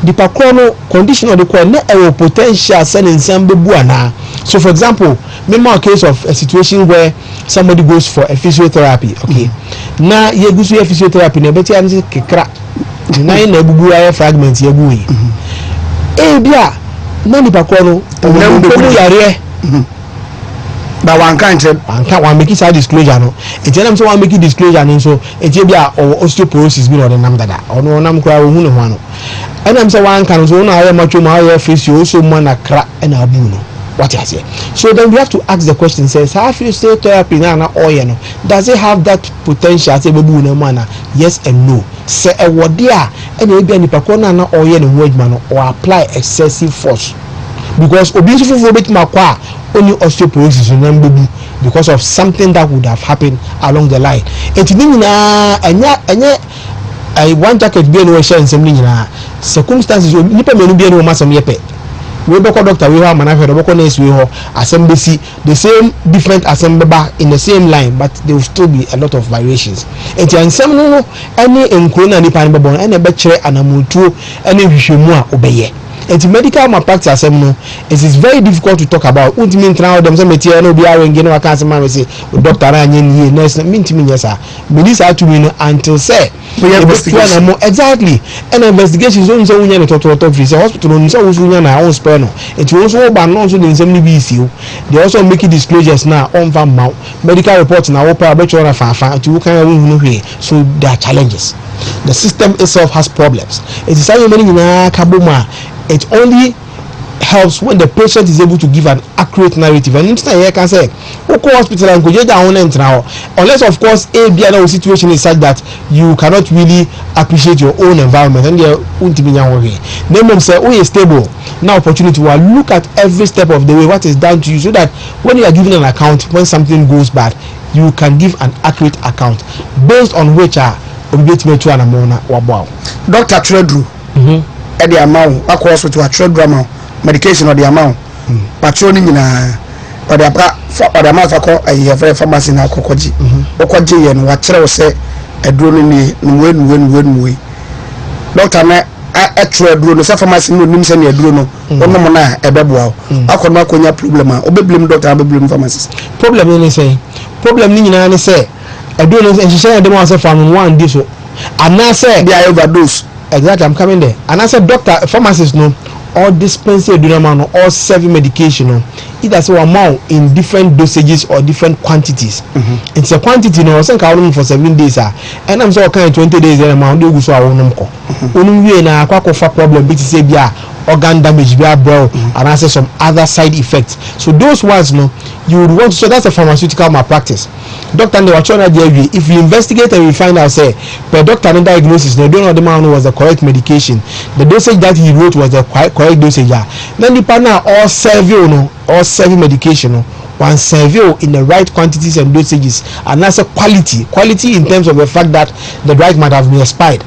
the pakrono condition of the court na a potential selling some bebu ana. So for example, remember a case of a situation where somebody goes for a physiotherapy, okay? Na ye go to physiotherapy na beti anzi kekra na na bubu aye fragments ye buyi bia na ni pakrono na bubu yare ba wan kan make it disclosure no enti na so wan make disclosure no so enti bia osteoporosis bi no de nam dada ono nam kra wo hu ne ho ano and am say wan kan so na aye macho ma aye physio so mo na kra na abu no what you say. So then we have to ask the question, says how physiotherapy na oye no does it have that potential say bebu na mana? Yes and no. Say e wode a and e bia nipa ko na oye no ho adwuma no or apply excessive force because obi so for bit makwa only osteoporosis na bebu because of something that would have happened along the line. Enti ni na anya I one jacket bi no share nsem ni nyina circumstances nipa menu bi no masam yepe we boko doctor we ho manafe boko nurse we ho assembly the same different assembly in the same line but there will still be a lot of variations. Enti ansem no any enkro na nipa ne bebo na be kire anamutuo ene hwehwemu a obeye. Enti medical malpractice asem no it is very difficult to talk about. Untimi ntra dem say metie na obi arenge na waka asem ma say doctor na anye nie nurse mintimi nyesa minister to me no until say exactly and investigations don't say unya to free say hospital no say unya na how spare no it will also ban no so the nsem ni bi isi they also make disclosures now on van mouth medical reports na wo pa be chora fa to kan hu hwe so there are challenges. The system itself has problems. It is how many na kabuma it only helps when the patient is able to give an accurate narrative. And instead, I can say, okay, hospital and go down now, unless of course a situation is such that you cannot really appreciate your own environment. And they won't be name them say, oh, you're stable. Now opportunity to look at every step of the way what is done to you, so that when you are giving an account, when something goes bad, you can give an accurate account based on which Dr. Tredru, at the amount, I call hospital a Tredru medication or the amount, patroning or the amount I call a very pharmacy in Akoji, Okoji, and what I say a drone in way. Doctor, I tried drone, the pharmacy no names any drone, one mona a bebo. I could not call problem, obey doctor, obey pharmacist. Problem in say, problem in say, I don't know, and she said, I don't want to find one this. And I said, they are overdose. Exactly, I'm coming there. And I said, doctor, pharmacist, no. Or dispense or serving medication, either so amount in different dosages or different quantities. It's a quantity, no, I think I will for 7 days, and I'm so kind 20 days amount. You go so I won't only na akwa problem bit say bia organ damage bia bro and also some other side effects. So those ones no you would want to, so that's a pharmaceutical malpractice. Doctor they were trying to if you investigate and you find out say per doctor no diagnosis they don't know the man was the correct medication, the dosage that he wrote was the correct dosage, then the partner all serve you no or serving medication no one serve you in the right quantities and dosages, and that's a quality in terms of the fact that the drug might have been expired.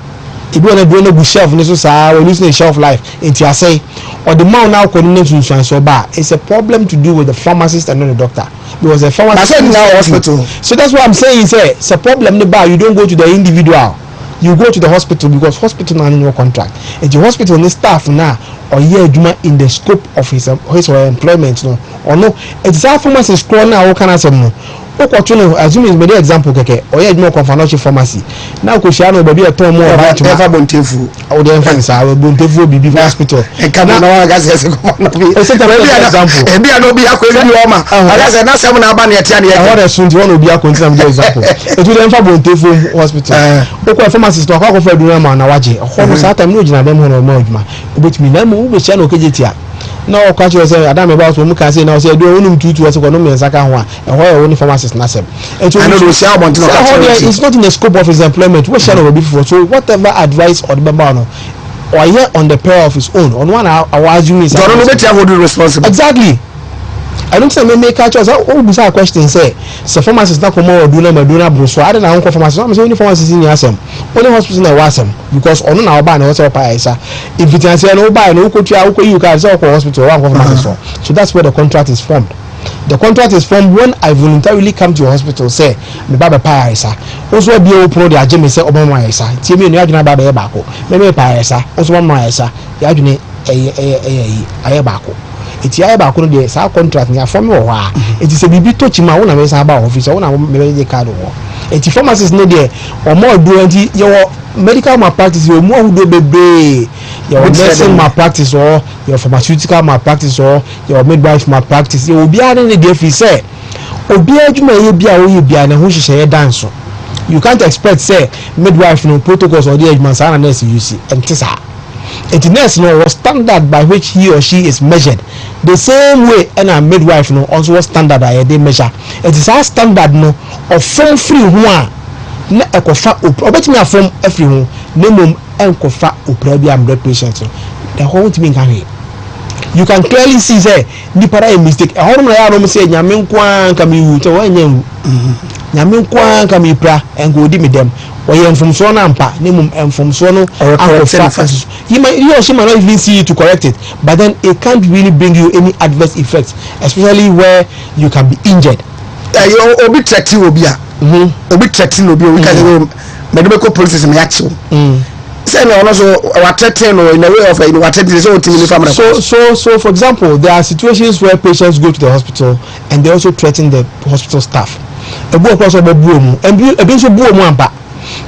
If you want to do no shelf, we're losing a shelf life. Into I say, or the man now coordinates with so bad. It's a problem to do with the pharmacist and not the doctor. Because the pharmacist is now hospital. So that's what I'm saying. It's a problem. The bar you don't go to the individual, you go to the hospital because hospital now no contract. And the hospital the staff now or in the scope of his or her employment no or no. It's our pharmacist call now. What can I say no? Assume is made example keke or yeah more confidential pharmacy now ko share no baby eton more about to ever bontefu or the infant say bontefu bibi hospital e come na gas say come na be example e bia no be akweli bi o ma ala say na sem na aba na etia na e what is soon one obi akontina be example e to dem fa bontefu hospital ko pharmacist to akwa fa dura ma na waje ho no sa time no gina dem ho no ma oduma obetimi na mu be share no kejetia no catch you say adam about we can say now say do only tutu we say no me nsaka ho a e ho e only pharmacist na sem it's not in the scope of his employment we shall be before. So whatever advice or the member or here on the pair of his own on one our assuming is responsible. Exactly. I don't say make catch us oh be a question say pharmacist na come or do na maduna bro so I don't know pharmacist I'm saying pharmacist in yasem only hospital na wasem because ono na oba na we say pa isa if it say no buy no ko tua ko you can say hospital one pharmacist. So that's where the contract is formed. The contract is formed when I voluntarily come to your hospital say me baba pa isa also be o pro de agye me say obama isa tie me no adwena baba e baako me pa isa also obama isa ya adwene aye baako eti aye baako no de sa contract nya form wo ha eti se bibi to chima wo na me sa ba office wo na me be card wo eti pharmacist no de o mo do anti your medical malpractice you mo hu do bebe your nursing malpractice or your pharmaceutical malpractice or your midwife malpractice you obi are ne dey fi say obi adwuma ye bia wo ye bia na ho hihye dance. You can't expect say midwife no protocols or the adwuma sa na nurse you see entisa it nurse no was standard by which he or she is measured the same way and a midwife no also was standard by they measure. It is our standard no of form free one na ekofa obetimi afom every ho na mom enkofa opra bi am patient the whole thing can hear. You can clearly see say nipa a mistake e hono na ya no say nyame nkwa nka mi hu te wo nyam nyame nkwa nka mi pra engo di me dem o ye mfom so na ampa na mom mfom so no akofa you or she might not even see you to correct it, but then it can't really bring you any adverse effects, especially where you can be injured. You obi threatening obi a obi threatening obi we can medical police me actual say no also what threatening or in a way of what so for example there are situations where patients go to the hospital and they also threaten the hospital staff ebu also be buomu ebi so buomu ampa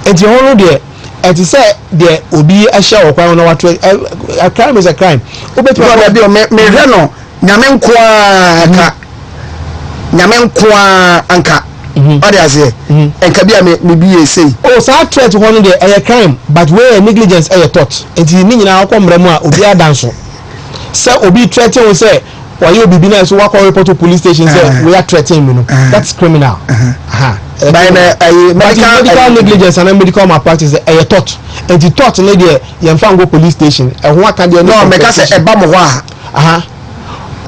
enti hono de enti say the obi a share okwan na what a crime is a crime obetu me hwe no nyame nkwa anka what I say and can be be say oh so threat one day a crime but where negligence a thought enti ni nyina akombremu a obi adanso say obi threaten we say why you be na so call report to police station say we are threatening me no that's criminal by medical negligence and medical malpractice a thought and the thought na dey you fan go police station e ho aka dey no make say e ba mo ho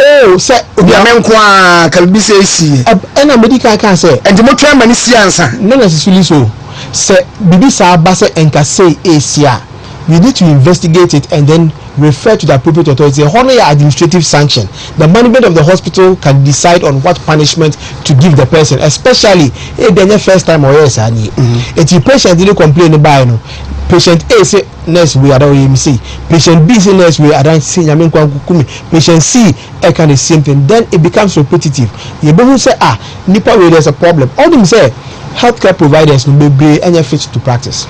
oh say Akyemkwaa kalbi say si na medical can say and mo try mani si ansa no necessarily so say bibi sa ba say enka say esia we need to investigate it and then refer to the appropriate authority. Honor your administrative sanction. The management of the hospital can decide on what punishment to give the person, especially if the first time or yes, if the patient didn't complain about no. Patient A say nurse we don't see. Patient B say nurse we don't see. Patient C can the same thing. Then it becomes repetitive. You both say nipa where there's a problem. All them say healthcare providers no be any fit to practice.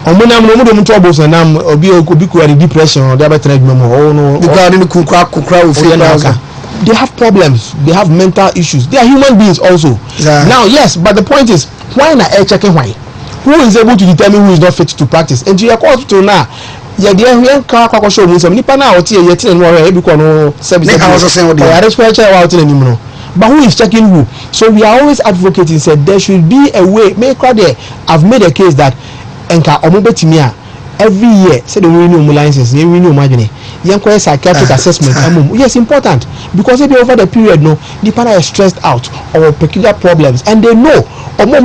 Omunam no mo troubles na nam obi ku depression or diabetes memo oh no they have problems, they have mental issues, they are human beings also. Now yes, but the point is why na checking why who is able to determine who is not fit to practice and you are called to now ya dey here ka show mu some nipa na oti ye tine no e bi ko no service but who is checking who? So we are always advocating said there should be a way make there I've made a case that enka omobetimi a every year say the renew license they renew margin yanko psychiatric assessment yes important because if over the period no the partner is stressed out or peculiar problems and they know no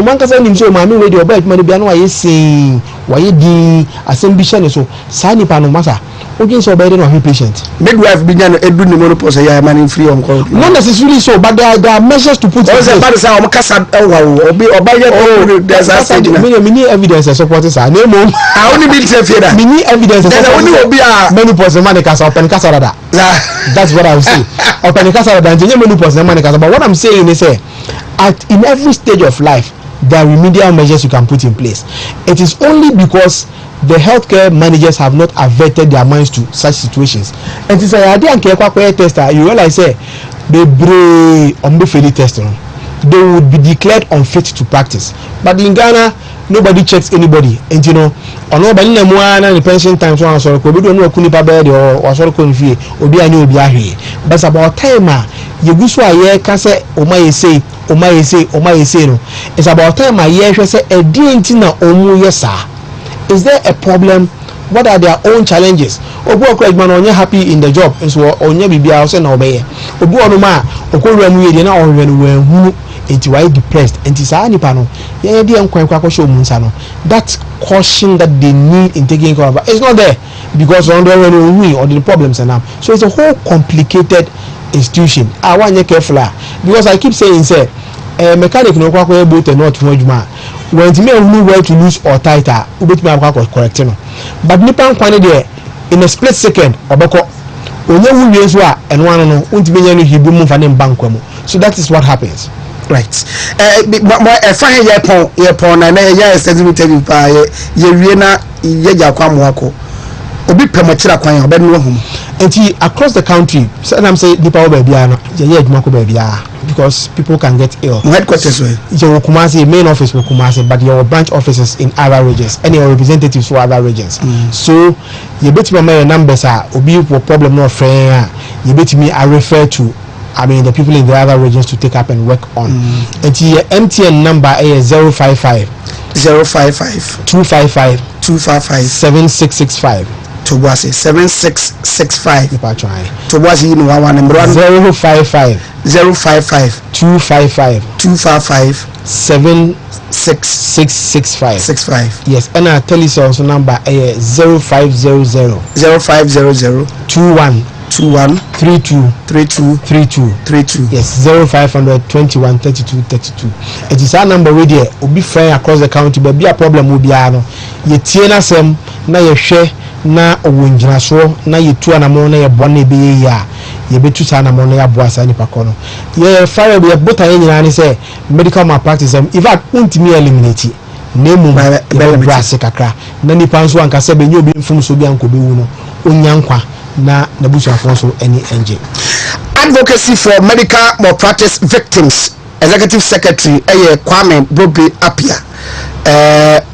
man can say him so mama we dey obey money bia no why say why di assemblation so sani pa no masa ogen so obey no patient midwife bi nya no edu ni monopause ya man free on call not necessarily so but there are measures to put in place but say o kasa obi obaye there's many evidence supporting sa no mo I only be say fear that many evidence only obi a menopause man kasa open kasa rada that's what I will say open kasa rada nje menopause man kasa but what I'm saying is in every stage of life there are remedial measures you can put in place. It is only because the healthcare managers have not averted their minds to such situations. And it's a idea and Akyemkwaa tester you realize say they unfairly test they would be declared unfit to practice. But in Ghana nobody checks anybody and you know or nobody na mwana the pension time so on so ko be do no kuni pa bed or so ko nfie obi ani obi ahwe but about time you go so aye ka say o ma say no it's about time aye hwe say e di ntina omu yesa is there a problem? What are their own challenges? Obu okredman onye happy in the job so onye bibia so na obeye obu onuma okorwa mu ye na ohwe no wan enti why depressed enti saa nipa no ye dey Akyemkwaa show mu nsa no that caution that they need in taking care of it's not there because on or the problems and now so it's a whole complicated institution I want you careful because I keep saying say mechanic no kwa boat and not for juma when to me know where to lose or tighter ubet me akwa correct no but nipa nkwane there in a split second obeko onye wuye so a eno anu no untime nya no hibu mu fa ne mbank mu so that is what happens. Right. Fine ye pon na ye sensitive pa ye wie na ye jakwa moako obi pemachira kwan obe no hom enti across the country so I'm say nipa oba bia no ye adwuma ko ba bia because people can get ill. Headquarters way your Kumasi main office will Kumasi but your branch offices in other regions any representatives for other regions so you bet me my numbers are obi problem no friend you bet me I refer to the people in the other regions to take up and work on. And the MTN number is 055 255 7665. Tobwasi 7665. If I try. Tobwasi in one number 055 255 7665. Yes, and I tell you also number 0500 21 32 yes 0500 21 32 it is our number we there obi friend across the county but be a problem will be ano ye tie na sem na ye hwe na owunjina so na ye tu anamo na ye bone be ya ye betu sa anamo na ya boasa ni pakono ye fire be bota ye nyina ni say medical malpractice in fact untimi eliminate nemu be brase kakra na ni panso anka se be nyi obi mfum so bi anko be wu no onyankwa na nabusuafo so any NG. Advocacy for medical malpractice victims executive secretary Kwame Brobe Apia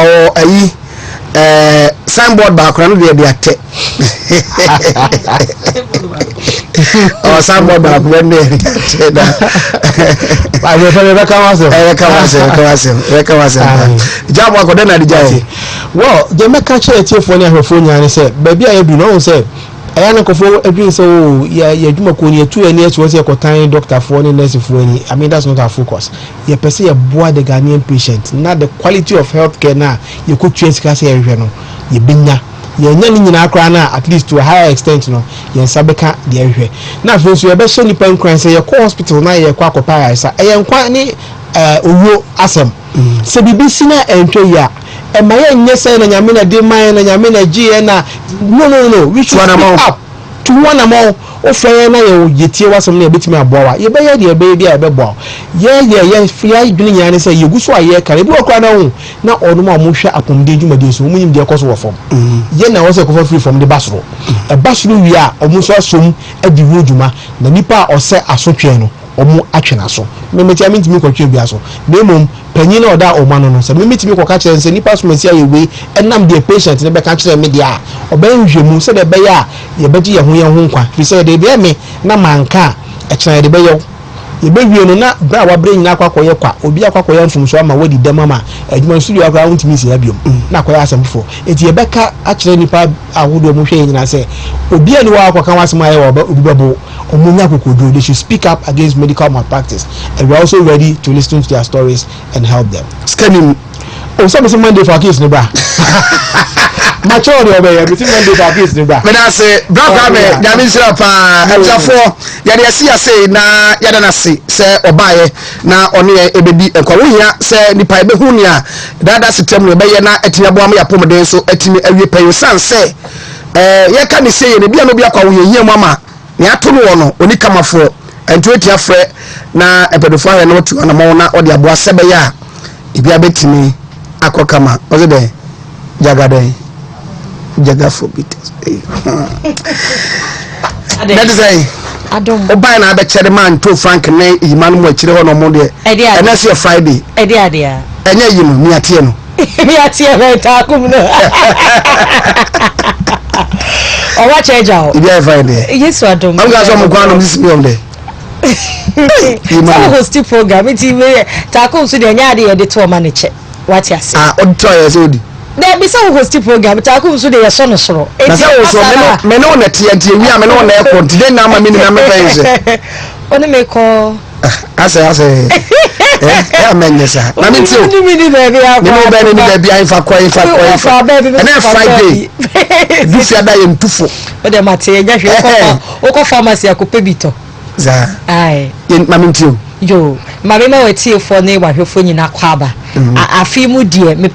or signboard back no dey ate oh signboard back when dey ate da I be come was jam wa ko dey na di jai well the make catch tiefo ni ahwefo nyane say baby a edu no say I am going to say, oh, yeah, you are 2 years was a cotin doctor for any nurse for any. I mean, that's not our focus. You per se a boy the Ghanaian patient, not the quality of healthcare now. You could change class area, you been ya. You're not in Accra at least to a higher extent, no. You're Sabeka, the area. Now, if you are best any pen crime, say your hospital now, you're quack or paris. I am quite any asem. So, BBC na enter ya. And my yes, and Yamina de mine and Yamina G and no. We should up to one amount of fair and you tear some near bit me a boa. You buy your baby a bebo. Yeah, free doing yan say you go so a year can you walk around now or no more musha upon the Jumadis, whom in their cost of form. Yen I was a cover free from the bus row. A bus room we are almost assume at the Wujuma, the Nipa or say a sopiano. Or more action aso me metia me ntimi kwatwe bia so na emom panyin na oda o ma no se me metimi kwa catch say nipa so mesia ye we enam the patient ne be catch me dia oban hwemu se de be ya ye beji ye ho nkwa fi say de be me na manka e kire de be ye ye be wie no na bra wa bre nyina akwakoye kwa obi akwakoye mfumso ama wadi dem ama adwuma studio akwa ntimi sia biom na akoye asemfo eti ye beka a kire nipa awodo mo hwe nyina se obi ani wa akwaka wasema ye obi babo they should speak up against medical malpractice, and we're also ready to listen to their stories and help them. Scanning. Oh, some Monday for case, Neba. Mature, Monday for case, Neba. When I say, Brother, Yamisapa, and therefore, Yadia say, na Yadana say, Obaye, na Onia, Ebi, and Korea, say, Nipa Behunia, that's the term, Bayana, Etiabwami, Apomedenso, Etini, every pay your son say, ye can say, the Bianobia, ye mama. Ni atunu wono oni kamafo entueti afre na epedofo ahwe no tu anamo na odi aboa sebe ya ibia betimi akokama oze de jagafo bites that is say adom obai na be chere man to frank ne yimanu mo akire hono mo de na se friday ede enye yimu mi atie no be ta kum no or watch Ejao. Yeah, Friday. Yes, I don't. I'm going to go on this day. So host program. It's even Taco to the Yadi and the tour manager. What you say? On toys, Odi. There be some host program. Taco to the son of sorrow. It's also men on the TNT. We are men on the airport. Then I'm a minimum. Only make call. I say, yeah, man, yes, sir. I mean, too. You know, baby, I'm for quiet, and then Friday. This year, I am too full. But the material, Oko pharmacy, I could pay bito. Aye, in Mammy, too. Yo, Marina, it's here for neighbor who phone in Akwaba. I feel moody, me.